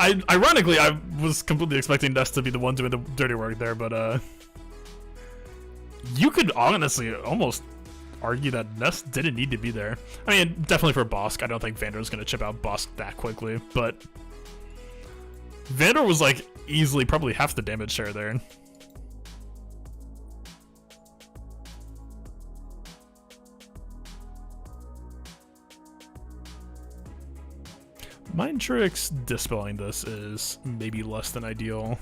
Ironically, I was completely expecting Nest to be the one doing the dirty work there, but you could honestly almost argue that Nest didn't need to be there. I mean, definitely for Bosk, I don't think Vander's gonna chip out Bosk that quickly, but Vader was like easily probably half the damage share there. Mind Tricks dispelling this is maybe less than ideal.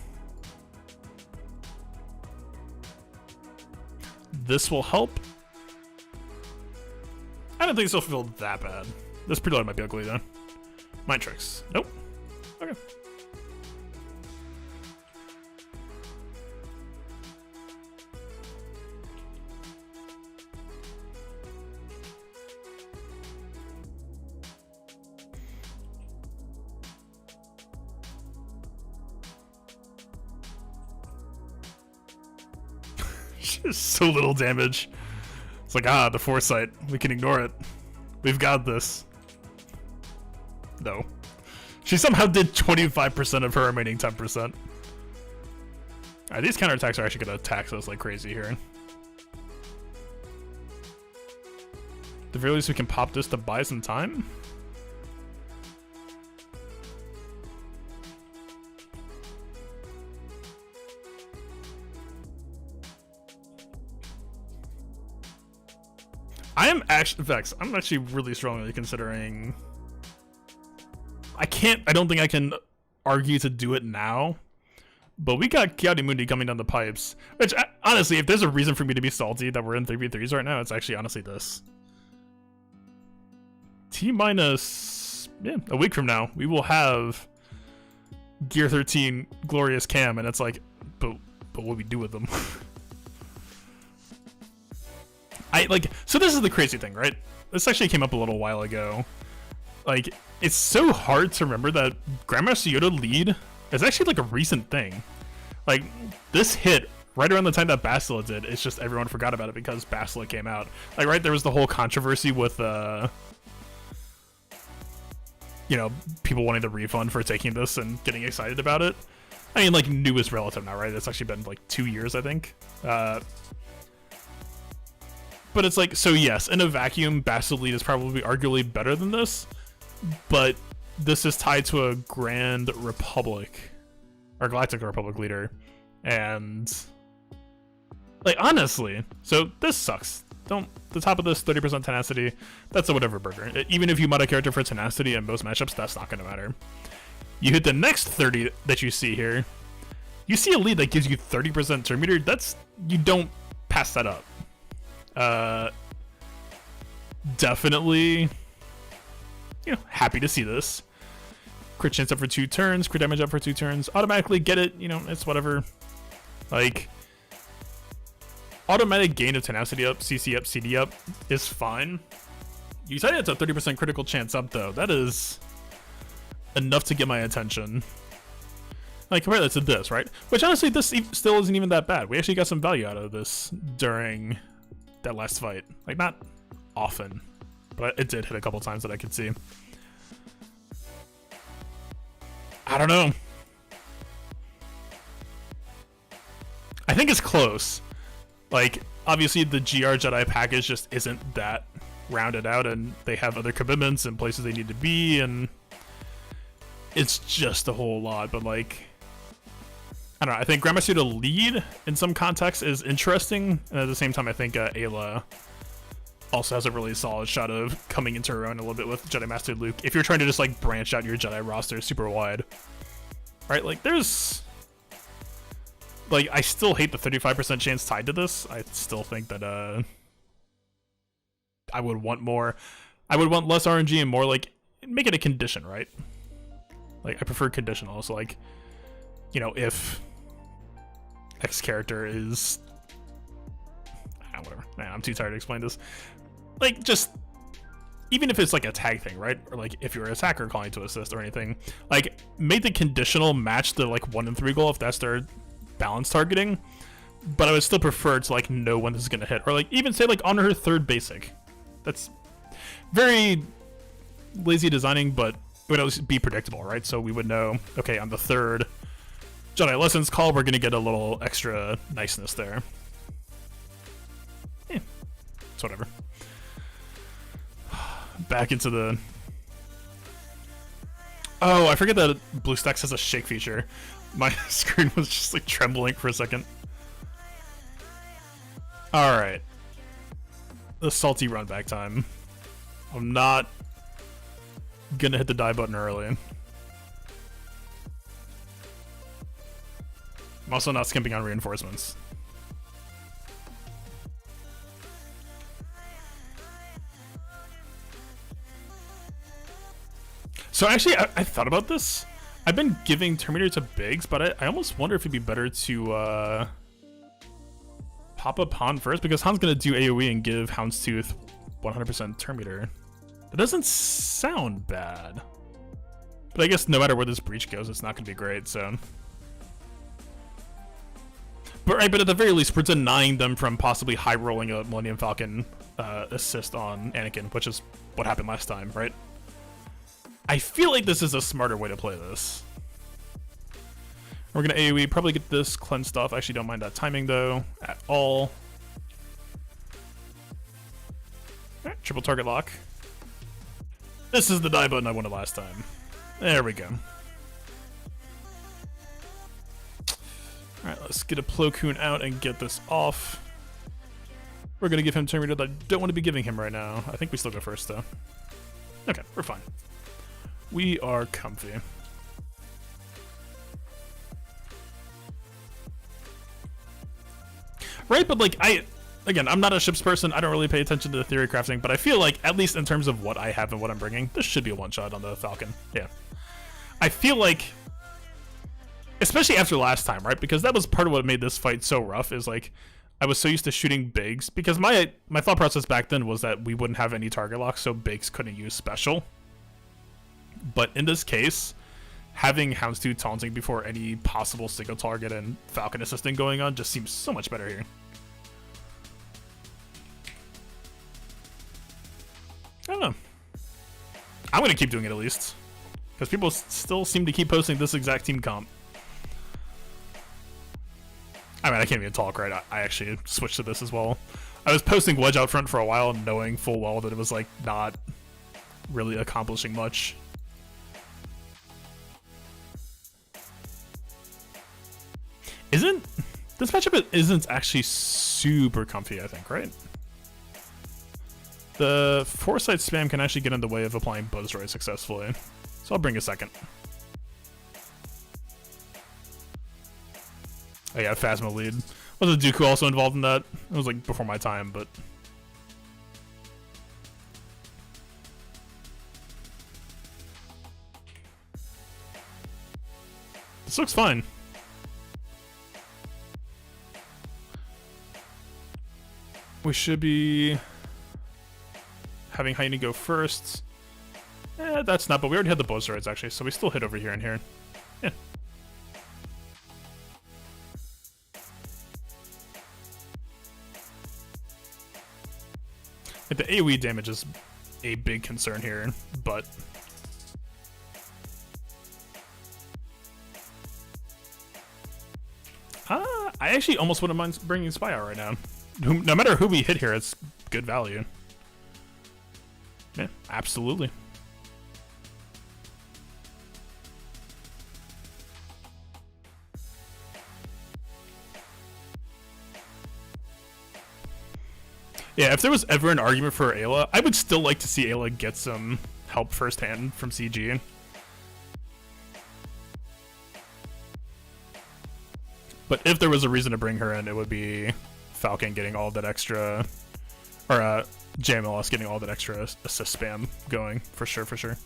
This will help. I don't think this will feel that bad. This preload might be ugly though. Mind Tricks. Nope. Okay. Just so little damage. It's like, the foresight. We can ignore it. We've got this. No. She somehow did 25% of her remaining 10%. Alright, these counterattacks are actually going to tax us like crazy here. At the very least, we can pop this to buy some time. I'm actually really strongly considering... I don't think I can argue to do it now, but we got Kiadimundi coming down the pipes, which, honestly, if there's a reason for me to be salty that we're in 3v3s right now, it's actually honestly this. T-minus, a week from now, we will have Gear 13 Glorious Cam, and it's like, but what do we do with them? So this is the crazy thing, right? This actually came up a little while ago. Like, it's so hard to remember that Grandmaster Yoda lead is actually like a recent thing. Like, this hit right around the time that Bastila did, it's just everyone forgot about it because Bastila came out. Like, right, there was the whole controversy with, you know, people wanting the refund for taking this and getting excited about it. I mean, like, new is relative now, right? It's actually been like 2 years, I think. But it's like, so yes, in a vacuum, Bastard Lead is probably arguably better than this, but this is tied to a Grand Republic, or Galactic Republic leader, and, like, honestly, so this sucks. The top of this, 30% tenacity, that's a whatever burger. Even if you mod a character for tenacity in most matchups, that's not gonna matter. You hit the next 30 that you see here, you see a lead that gives you 30% turn meter, you don't pass that up. Definitely, happy to see this. Crit chance up for 2 turns, crit damage up for 2 turns, automatically get it, it's whatever. Like, automatic gain of tenacity up, CC up, CD up is fine. You said it's a 30% critical chance up though. That is enough to get my attention. Like, compare that to this, right? Which honestly, this still isn't even that bad. We actually got some value out of this during that last fight. Like, not often, but it did hit a couple times that I could see. I don't know. I think it's close. Like, obviously the GR Jedi package just isn't that rounded out, and they have other commitments and places they need to be, and it's just a whole lot, but like, I don't know, I think Grandmaster to lead in some context is interesting, and at the same time I think Ayla also has a really solid shot of coming into her own a little bit with Jedi Master Luke, if you're trying to just like branch out your Jedi roster super wide. Right, like there's... Like, I still hate the 35% chance tied to this. I still think that, I would want more. I would want less RNG and more, like, make it a condition, right? Like, I prefer conditional, so, like, if X character is... whatever. Man, I'm too tired to explain this. Like, just... Even if it's, like, a tag thing, right? Or, like, if you're an attacker calling to assist or anything. Like, make the conditional match the, like, 1 and 3 goal if that's their... balance targeting, but I would still prefer to like know when this is gonna hit, or like even say like on her 3rd basic. That's very lazy designing, but it would at least be predictable, right? So we would know, okay, on the 3rd Jedi Lessons call, we're gonna get a little extra niceness there. It's whatever. Back into the... Oh, I forget that BlueStacks has a shake feature. My screen was just like trembling for a second. Alright. The salty run back time. I'm not gonna hit the die button early. I'm also not skimping on reinforcements. So actually, I thought about this. I've been giving Terminator to Biggs, but I almost wonder if it'd be better to pop up Han first, because Han's gonna do AoE and give Houndstooth 100% Terminator. It doesn't sound bad, but I guess no matter where this breach goes, it's not gonna be great. So, but at the very least, we're denying them from possibly high rolling a Millennium Falcon assist on Anakin, which is what happened last time, right? I feel like this is a smarter way to play this. We're gonna AoE, probably get this cleansed off. I actually don't mind that timing though, at all. Alright, triple target lock. This is the die button I wanted last time. There we go. Alright, let's get a Plo Koon out and get this off. We're gonna give him Terminator that I don't want to be giving him right now. I think we still go first though. Okay, we're fine. We are comfy. Right, but like, again, I'm not a ships person, I don't really pay attention to the theory crafting, but I feel like, at least in terms of what I have and what I'm bringing, this should be a one-shot on the Falcon. Yeah. I feel like, especially after last time, right, because that was part of what made this fight so rough, is like, I was so used to shooting Biggs, because my thought process back then was that we wouldn't have any target lock, so Biggs couldn't use special. But in this case, having Houndstooth taunting before any possible single target and Falcon assisting going on just seems so much better here. I don't know. I'm going to keep doing it at least, because people still seem to keep posting this exact team comp. I mean, I can't even talk, right? I actually switched to this as well. I was posting Wedge out front for a while, knowing full well that it was like not really accomplishing much. Isn't this matchup isn't actually super comfy, I think, right? The foresight spam can actually get in the way of applying Buzzroid successfully, so I'll bring a second. Oh yeah, Phasma lead. Wasn't Dooku also involved in that? It was like before my time, but this looks fine. We should be having Hyena go first. That's not, but we already had the Buzzroids actually, so we still hit over here and here. Yeah. Like the AoE damage is a big concern here, but I actually almost wouldn't mind bringing Spy out right now. No matter who we hit here, it's good value. Yeah, absolutely. Yeah, if there was ever an argument for Ayla, I would still like to see Ayla get some help firsthand from CG. But if there was a reason to bring her in, it would be Falcon getting all of that extra, or JMLS getting all that extra assist spam going, for sure, for sure.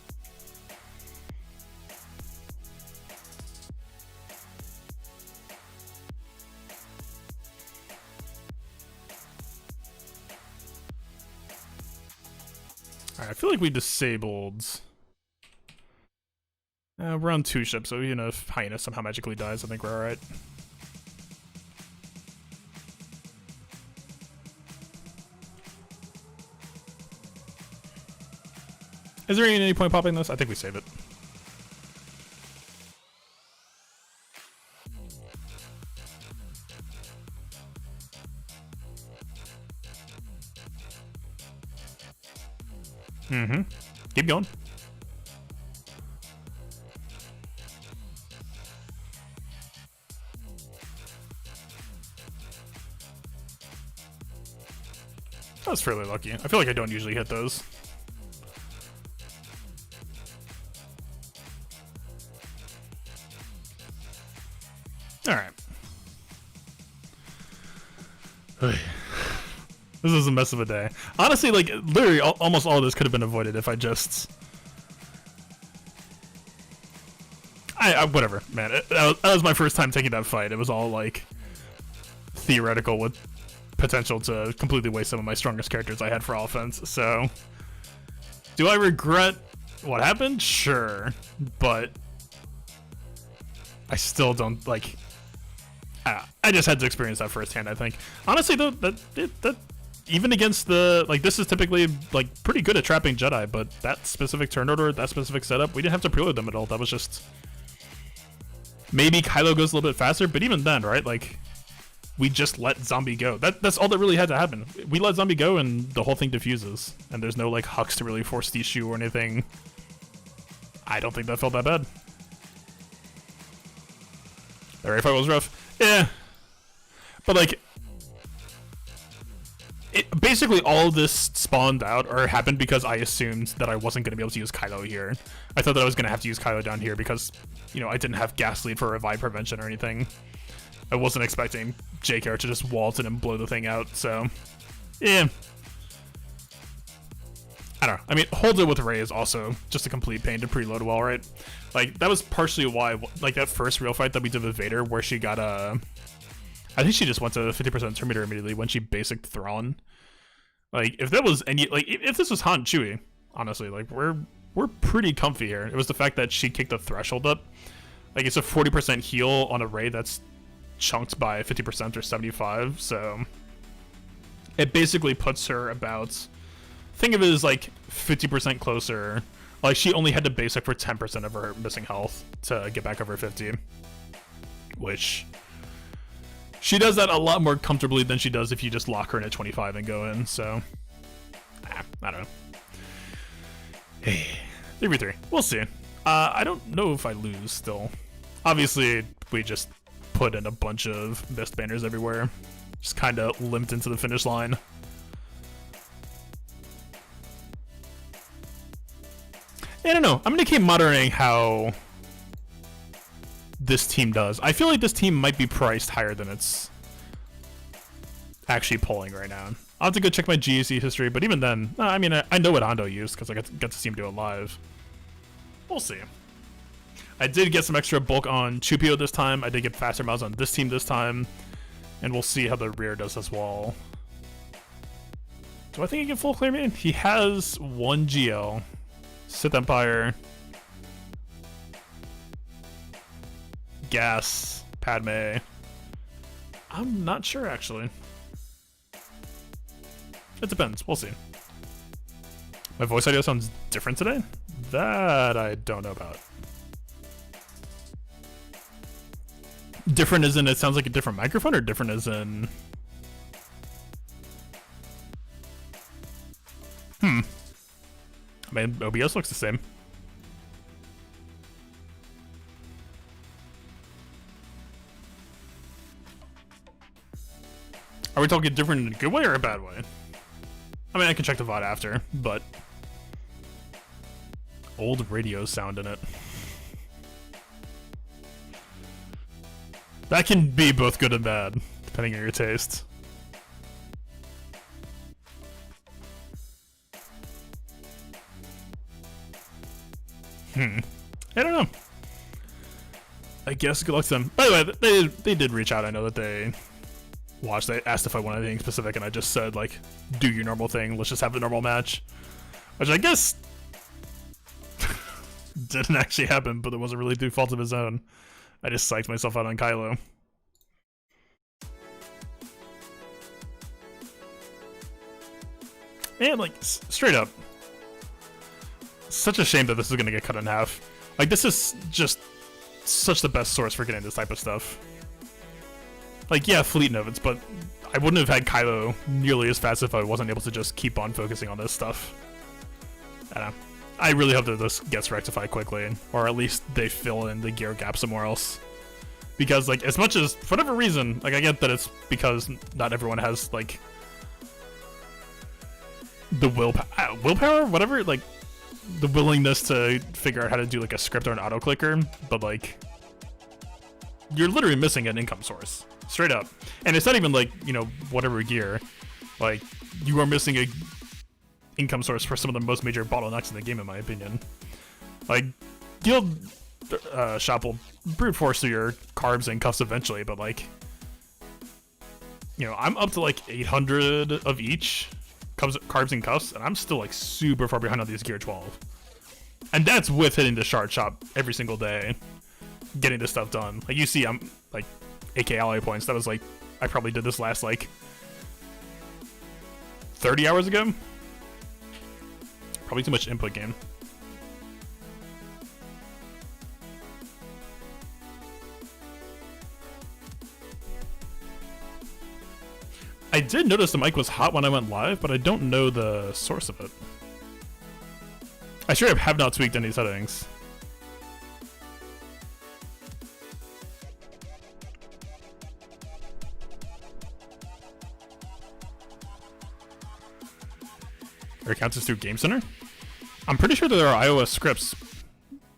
Alright, I feel like we disabled. We're on 2 ships, so even if Hyena somehow magically dies, I think we're alright. Is there any point popping this? I think we save it. Mm-hmm. Keep going. That was fairly lucky. I feel like I don't usually hit those. Alright. This is a mess of a day. Honestly, like, literally, almost all of this could have been avoided if I just... whatever, man. That was my first time taking that fight. It was all, like, theoretical with potential to completely waste some of my strongest characters I had for offense, so... Do I regret what happened? Sure. But... I still don't, like... I just had to experience that firsthand, I think. Honestly, though, that even against the, like, this is typically, like, pretty good at trapping Jedi, but that specific turn order, that specific setup, we didn't have to preload them at all. That was just... Maybe Kylo goes a little bit faster, but even then, right, like, we just let Zombie go. That's all that really had to happen. We let Zombie go, and the whole thing diffuses. And there's no, like, Hux to really force the issue or anything. I don't think that felt that bad. The raid fight was rough. Yeah, but like, basically all of this spawned out or happened because I assumed that I wasn't going to be able to use Kylo here. I thought that I was going to have to use Kylo down here because, you know, I didn't have gas lead for revive prevention or anything. I wasn't expecting JKR to just waltz in and blow the thing out, so, yeah. I don't know. I mean, hold it with Rey is also just a complete pain to preload well, right? Like, that was partially why, like, that first real fight that we did with Vader, where she got I think she just went to 50% turn meter immediately when she basic Thrawn. Like, if that was any, like, if this was Han Chewie, honestly, like, we're pretty comfy here. It was the fact that she kicked the threshold up. Like, it's a 40% heal on a Rey that's chunked by 50% or 75, so it basically puts her about... Think of it as like 50% closer. Like, she only had to basic for 10% of her missing health to get back over 50, which She does that a lot more comfortably than she does if you just lock her in at 25 and go in, so... I don't know. Hey, 3v3. We'll see. I don't know if I lose still. Obviously, we just put in a bunch of mist banners everywhere. Just kind of limped into the finish line. I don't know. I'm going to keep monitoring how this team does. I feel like this team might be priced higher than it's actually pulling right now. I'll have to go check my GAC history, but even then, I mean, I know what Hondo used because I got to see him do it live. We'll see. I did get some extra bulk on Chupio this time. I did get faster mouse on this team this time. And we'll see how the rear does as well. Do I think he can full clear me? He has one GL. Sith Empire. Gas. Padme. I'm not sure, actually. It depends. We'll see. My voice audio sounds different today? That I don't know about. Different as in it sounds like a different microphone, or different as in... I mean, OBS looks the same. Are we talking different in a good way or a bad way? I mean, I can check the VOD after, but... Old radio sound in it. That can be both good and bad, depending on your taste. I don't know. I guess good luck to them. By the way, they did reach out. I know that they watched. They asked if I wanted anything specific, and I just said, like, do your normal thing. Let's just have the normal match. Which I guess didn't actually happen, but it wasn't really through fault of his own. I just psyched myself out on Kylo. Man, like, straight up. Such a shame that this is gonna get cut in half. Like, this is just such the best source for getting this type of stuff. Like, yeah, fleet nodes, but I wouldn't have had Kylo nearly as fast if I wasn't able to just keep on focusing on this stuff. I don't know. I really hope that this gets rectified quickly, or at least they fill in the gear gap somewhere else. Because, like, as much as, for whatever reason, like, I get that it's because not everyone has, like, the willpower, whatever, like, the willingness to figure out how to do, like, a script or an auto clicker, but, like, you're literally missing an income source, straight up. And it's not even, like, you know, whatever gear, like, you are missing a income source for some of the most major bottlenecks in the game, in my opinion. Like, guild shop will brute force through your carbs and cuffs eventually, but, like, you know, I'm up to, like, 800 of each carbs and cuffs, and I'm still, like, super far behind on these gear 12. And that's with hitting the shard shop every single day, getting this stuff done. Like, you see, I'm, like, AK alloy points. That was, like, I probably did this last, like, 30 hours ago. Probably too much input game. I did notice the mic was hot when I went live, but I don't know the source of it. I sure have not tweaked any settings. Or it counts as through Game Center? I'm pretty sure that there are iOS scripts.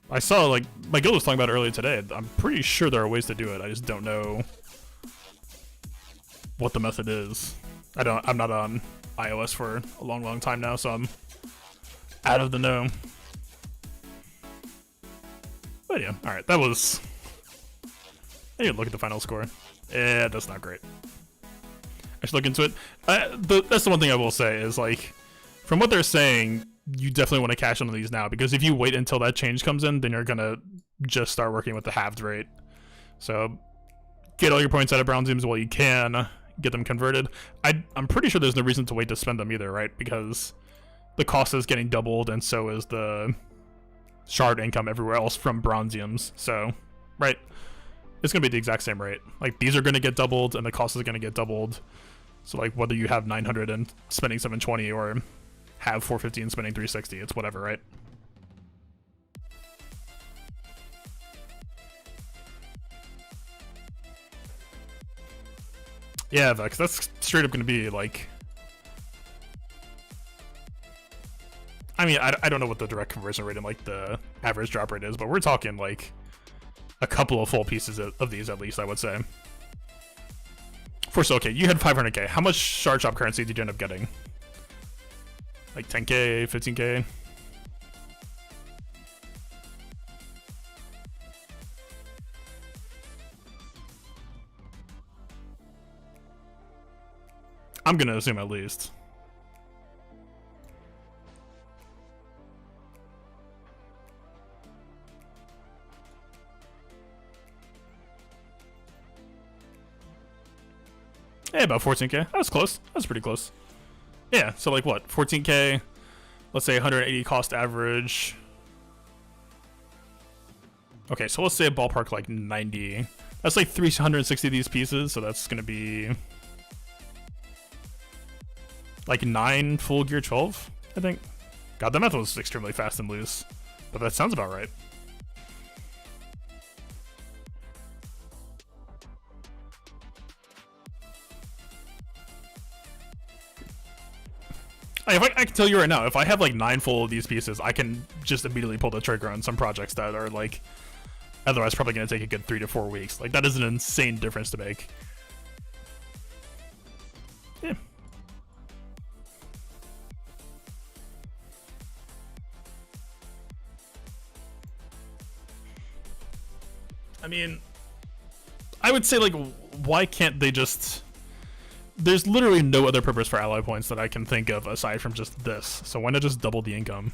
I saw, like, my guild was talking about it earlier today. I'm pretty sure there are ways to do it. I just don't know what the method is. I'm not on iOS for a long time now, so I'm out of the know. But yeah, alright, that was... I need to look at the final score. Yeah, that's not great. I should look into it. That's the one thing I will say is, like, from what they're saying, you definitely want to cash on these now, because if you wait until that change comes in, then you're gonna just start working with the halved rate. So, get all your points out of Bronziums while you can, get them converted. I'm pretty sure there's no reason to wait to spend them either, right? Because the cost is getting doubled, and so is the shard income everywhere else from Bronziums. So, right. it's gonna be the exact same rate. Like these are gonna get doubled, and the cost is gonna get doubled. So like whether you have 900 and spending 720 or have 450 and spending 360, it's whatever, right? Yeah, Vex, that's straight up gonna be like, I mean, I don't know what the direct conversion rate and like the average drop rate is, but we're talking like a couple of full pieces of these at least, I would say. First, okay, you had 500k. How much shard shop currency did you end up getting? Like 10k, 15k? I'm gonna assume at least. Yeah, about 14k. That was close. That was pretty close. Yeah, so like what? 14k, let's say 180 cost average. Okay, so let's say a ballpark like 90. That's like 360 of these pieces, so that's gonna be like 9 full gear 12, I think. God, that math was extremely fast and loose, but that sounds about right. If I can tell you right now, if I have like 9 full of these pieces, I can just immediately pull the trigger on some projects that are like otherwise probably going to take a good 3 to 4 weeks. Like that is an insane difference to make. Yeah. I mean, I would say like, why can't they just... There's literally no other purpose for ally points that I can think of aside from just this. So why not just double the income?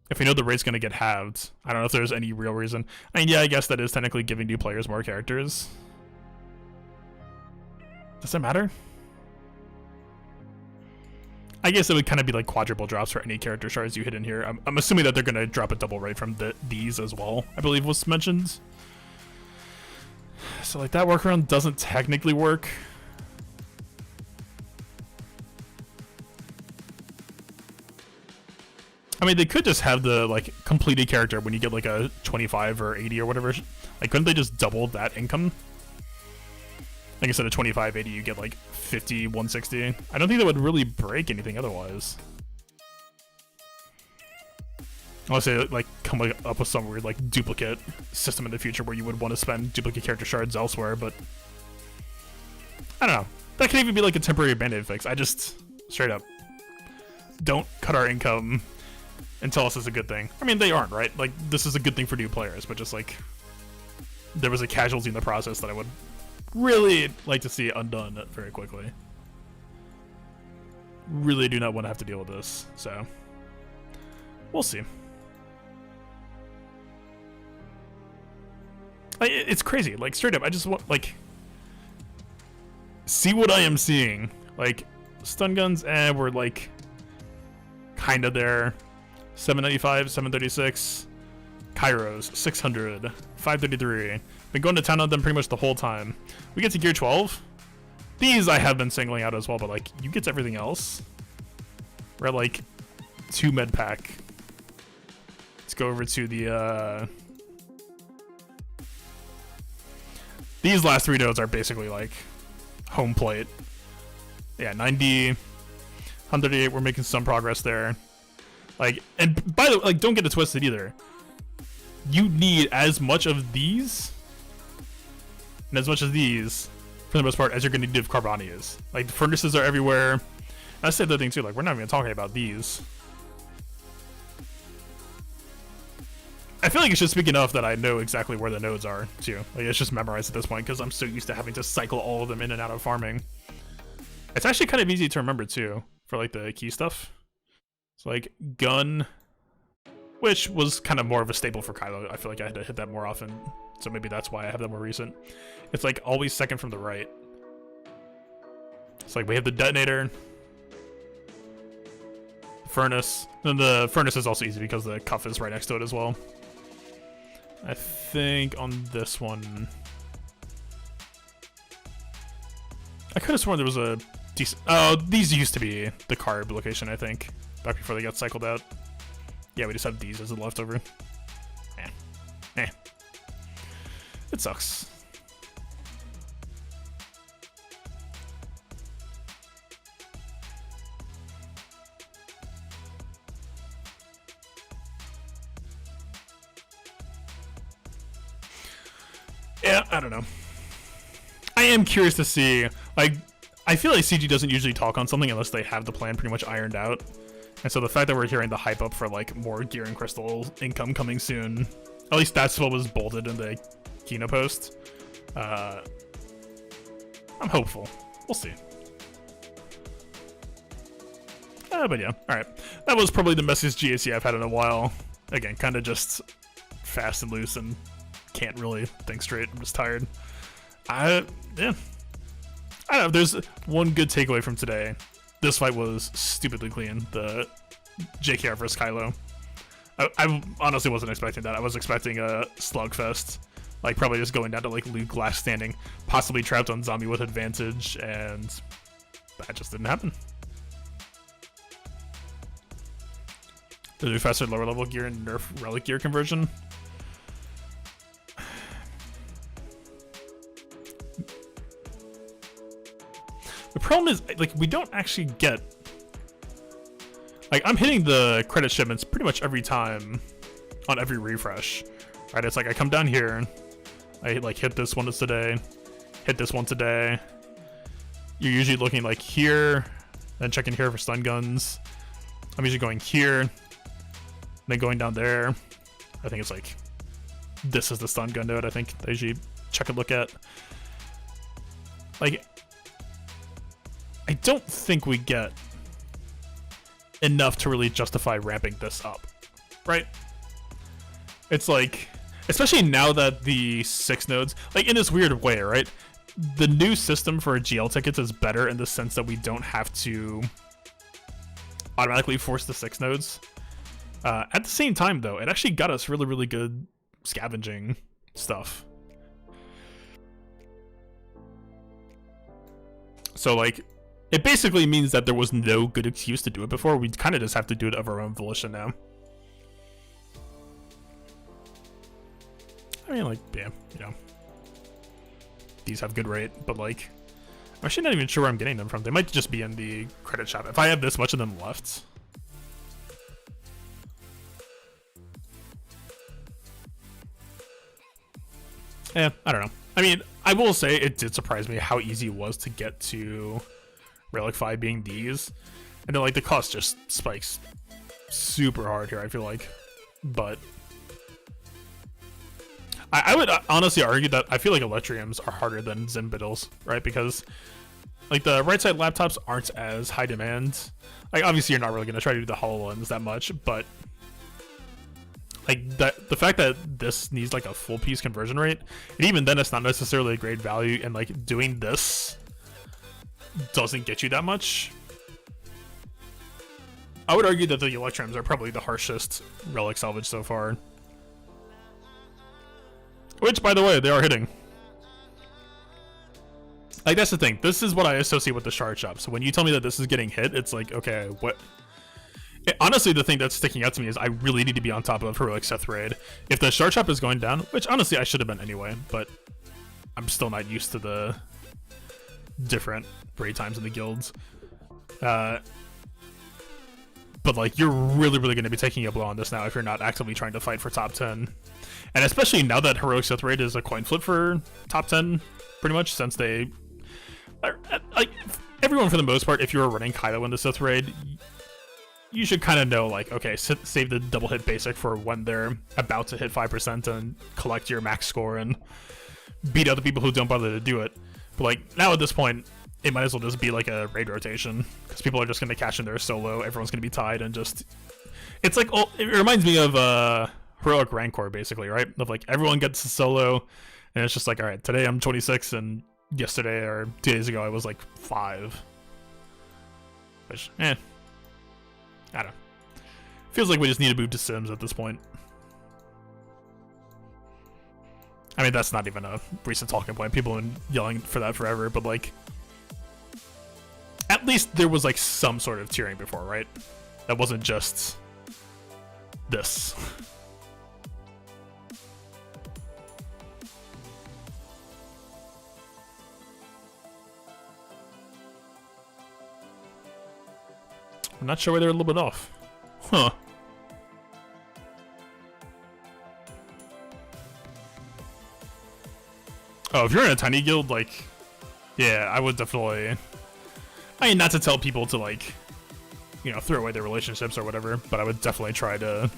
If we know the rate's going to get halved, I don't know if there's any real reason. I mean, yeah, I guess that is technically giving new players more characters. Does that matter? I guess it would kind of be like quadruple drops for any character shards you hit in here. I'm assuming that they're going to drop a double rate from these as well, I believe was mentioned. So like that workaround doesn't technically work. I mean, they could just have the, like, completed character when you get, like, a 25 or 80 or whatever. Like, couldn't they just double that income? Like, instead of 25, 80, you get, like, 50, 160. I don't think that would really break anything otherwise. Unless they, like, come up with some weird, like, duplicate system in the future where you would want to spend duplicate character shards elsewhere, but... I don't know. That could even be, like, a temporary band-aid fix. I just, straight up, don't cut our income... and tell us it's a good thing. I mean, they aren't, right? Like, this is a good thing for new players, but just, like, there was a casualty in the process that I would really like to see undone very quickly. Really do not want to have to deal with this, so we'll see. It's crazy. Like, straight up, I just want, like, see what I am seeing. Like, stun guns, we're, like, kind of there. 795, 736, Kairos, 600, 533. Been going to town on them pretty much the whole time. We get to gear 12. These I have been singling out as well, but like, you get to everything else. We're at like 2 med pack. Let's go over to the, these last 3 nodes are basically like home plate. Yeah, 90, 138, we're making some progress there. Like, and by the way, like, don't get it twisted either. You need as much of these and as much of these, for the most part, as you're going to need of Carbonias. Like, the furnaces are everywhere. I said the other thing too, like, we're not even talking about these. I feel like it's just big enough that I know exactly where the nodes are, too. Like, it's just memorized at this point, because I'm so used to having to cycle all of them in and out of farming. It's actually kind of easy to remember, too, for, like, the key stuff. So, like, gun, which was kind of more of a staple for Kylo. I feel like I had to hit that more often, so maybe that's why I have that more recent. It's, like, always second from the right. It's like, we have the detonator, furnace, and the furnace is also easy because the cuff is right next to it as well. I think on this one, I could have sworn there was a decent. Oh, these used to be the carb location, I think, back before they got cycled out. Yeah, we just have these as a leftover. It sucks. Yeah, I don't know. I am curious to see, like, I feel like CG doesn't usually talk on something unless they have the plan pretty much ironed out. And so the fact that we're hearing the hype up for, like, more gear and crystal income coming soon, at least that's what was bolded in the Kino post. I'm hopeful. We'll see. But yeah, alright. That was probably the messiest GAC I've had in a while. Again, kind of just fast and loose and can't really think straight. I'm just tired. Yeah. I don't know, there's one good takeaway from today. This fight was stupidly clean. The JKR versus Kylo. I honestly wasn't expecting that. I was expecting a slugfest. Like, probably just going down to, like, Luke last standing. Possibly trapped on zombie with advantage, and that just didn't happen. The new faster lower level gear and nerf relic gear conversion. The problem is, like, we don't actually get... Like, I'm hitting the credit shipments pretty much every time on every refresh. Right, it's like I come down here, I, like, hit this one today, hit this one today. You're usually looking, like, here, then checking here for stun guns. I'm usually going here, then going down there. I think it's, like, this is the stun gun node, I think they usually check and look at. Like... I don't think we get enough to really justify ramping this up, right? It's like, especially now that the 6 nodes, like in this weird way, right? The new system for GL tickets is better in the sense that we don't have to automatically force the 6 nodes. At the same time, though, it actually got us really, really good scavenging stuff. So, like, it basically means that there was no good excuse to do it before. We kind of just have to do it of our own volition now. I mean, like, yeah, you know. These have good rate, but, like, I'm actually not even sure where I'm getting them from. They might just be in the credit shop. If I have this much of them left. I don't know. I mean, I will say it did surprise me how easy it was to get to Relic 5 being these. And then, like, the cost just spikes super hard here, I feel like. But I would honestly argue that I feel like Electriums are harder than Zenbittles, right? Because, like, the right side laptops aren't as high demand. Like, obviously you're not really going to try to do the HoloLens that much, but like, the fact that this needs, like, a full piece conversion rate, and even then it's not necessarily a great value, and, like, doing this doesn't get you that much. I would argue that the Electrums are probably the harshest relic salvage so far. Which, by the way, they are hitting. Like, that's the thing. This is what I associate with the shard shop. So when you tell me that this is getting hit, it's like, okay, what... Honestly, the thing that's sticking out to me is I really need to be on top of Heroic Seth Raid. If the shard shop is going down, which honestly I should have been anyway, but I'm still not used to the different raid times in the guilds. But, like, you're really, really going to be taking a blow on this now if you're not actively trying to fight for top 10. And especially now that Heroic Seth Raid is a coin flip for top 10, pretty much, since they... Like, everyone for the most part, if you were running Kylo in the Sith Raid, you should kind of know, like, okay, save the double hit basic for when they're about to hit 5% and collect your max score and beat other people who don't bother to do it. But, like, now at this point, it might as well just be like a raid rotation, because people are just going to cash in their solo, everyone's going to be tied, and just... It's like, oh, it reminds me of Heroic Rancor, basically, right? Of, like, everyone gets a solo, and it's just like, alright, today I'm 26, and yesterday or 2 days ago I was, like, 5. Which, I don't know. Feels like we just need to move to Sims at this point. I mean, that's not even a recent talking point. People have been yelling for that forever, but like, at least there was like some sort of tiering before, right? That wasn't just this. I'm not sure why they're a little bit off. Huh. Oh, if you're in a tiny guild, like, yeah, I would definitely... I mean, not to tell people to, like, you know, throw away their relationships or whatever, but I would definitely try to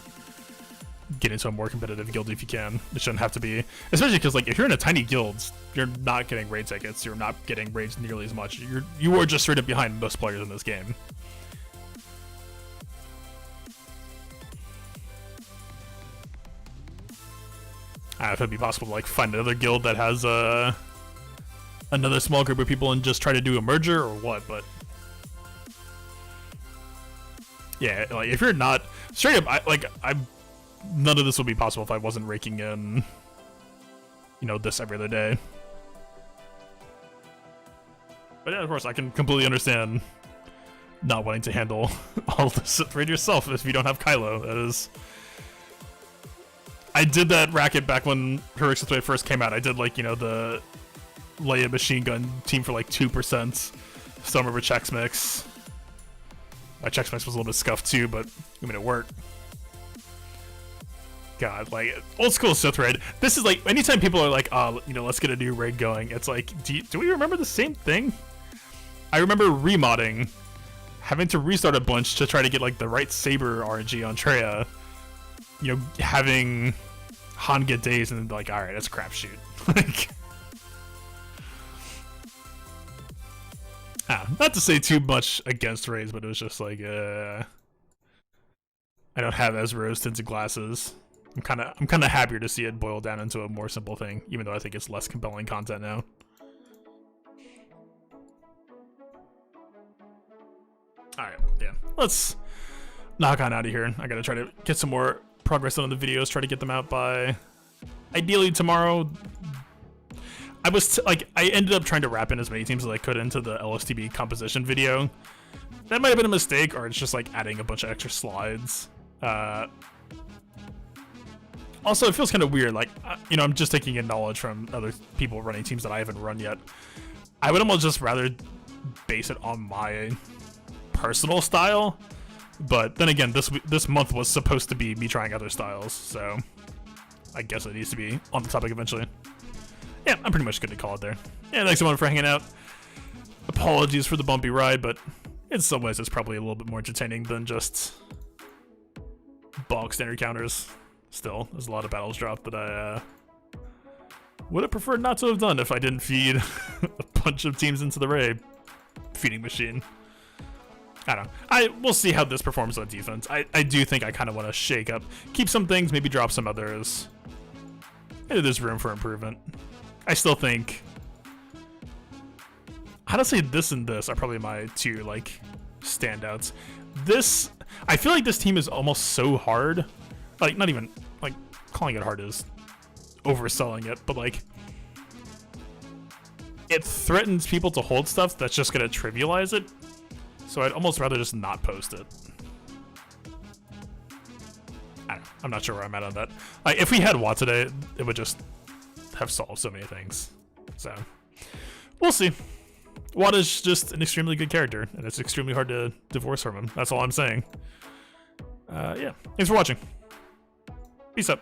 get into a more competitive guild if you can. It shouldn't have to be... Especially because, like, if you're in a tiny guild, you're not getting raid tickets, you're not getting raids nearly as much. You are just straight up behind most players in this game. I don't know if it'd be possible to like find another guild that has another small group of people and just try to do a merger or what, but yeah, like if you're not straight up, none of this would be possible if I wasn't raking in, you know, this every other day. But yeah, of course, I can completely understand not wanting to handle all this raid yourself if you don't have Kylo. That is. I did that racket back when Heroic Sith Wave first came out. I did, like, you know, the Leia machine gun team for, like, 2%. Still remember Chex Mix. My Chex Mix was a little bit scuffed, too, but, I mean, it worked. God, like, old school Sith raid. This is, like, anytime people are like, you know, let's get a new raid going, it's like, do we remember the same thing? I remember remodding, having to restart a bunch to try to get, like, the right Saber RNG on Traya. You know, having Han get dazed and then be like, alright, that's a crapshoot. Like, not to say too much against raids, but it was just like, I don't have as rose-tinted glasses. I'm kind of happier to see it boil down into a more simple thing, even though I think it's less compelling content now. Alright, yeah. Let's knock on out of here. I gotta try to get some more progress on the videos, try to get them out by ideally tomorrow. I ended up trying to wrap in as many teams as I could into the LSTB composition video. That might have been a mistake, or it's just like adding a bunch of extra slides. Also, it feels kind of weird, like, you know, I'm just taking in knowledge from other people running teams that I haven't run yet. I would almost just rather base it on my personal style. But then again, this month was supposed to be me trying other styles, so I guess it needs to be on the topic eventually. Yeah, I'm pretty much good to call it there. Yeah, thanks everyone for hanging out. Apologies for the bumpy ride, but in some ways it's probably a little bit more entertaining than just bog standard counters. Still, there's a lot of battles dropped that I would have preferred not to have done if I didn't feed a bunch of teams into the raid feeding machine. I don't know. We'll see how this performs on defense. I do think I kind of want to shake up, keep some things, maybe drop some others. Maybe there's room for improvement. I still think, honestly, this and this are probably my two like standouts. This, I feel like this team is almost so hard. Like, not even like calling it hard is overselling it, but like it threatens people to hold stuff that's just gonna trivialize it. So I'd almost rather just not post it. I don't know. I'm not sure where I'm at on that. Like, if we had Watt today, it would just have solved so many things. So, we'll see. Watt is just an extremely good character, and it's extremely hard to divorce from him. That's all I'm saying. Yeah. Thanks for watching. Peace up.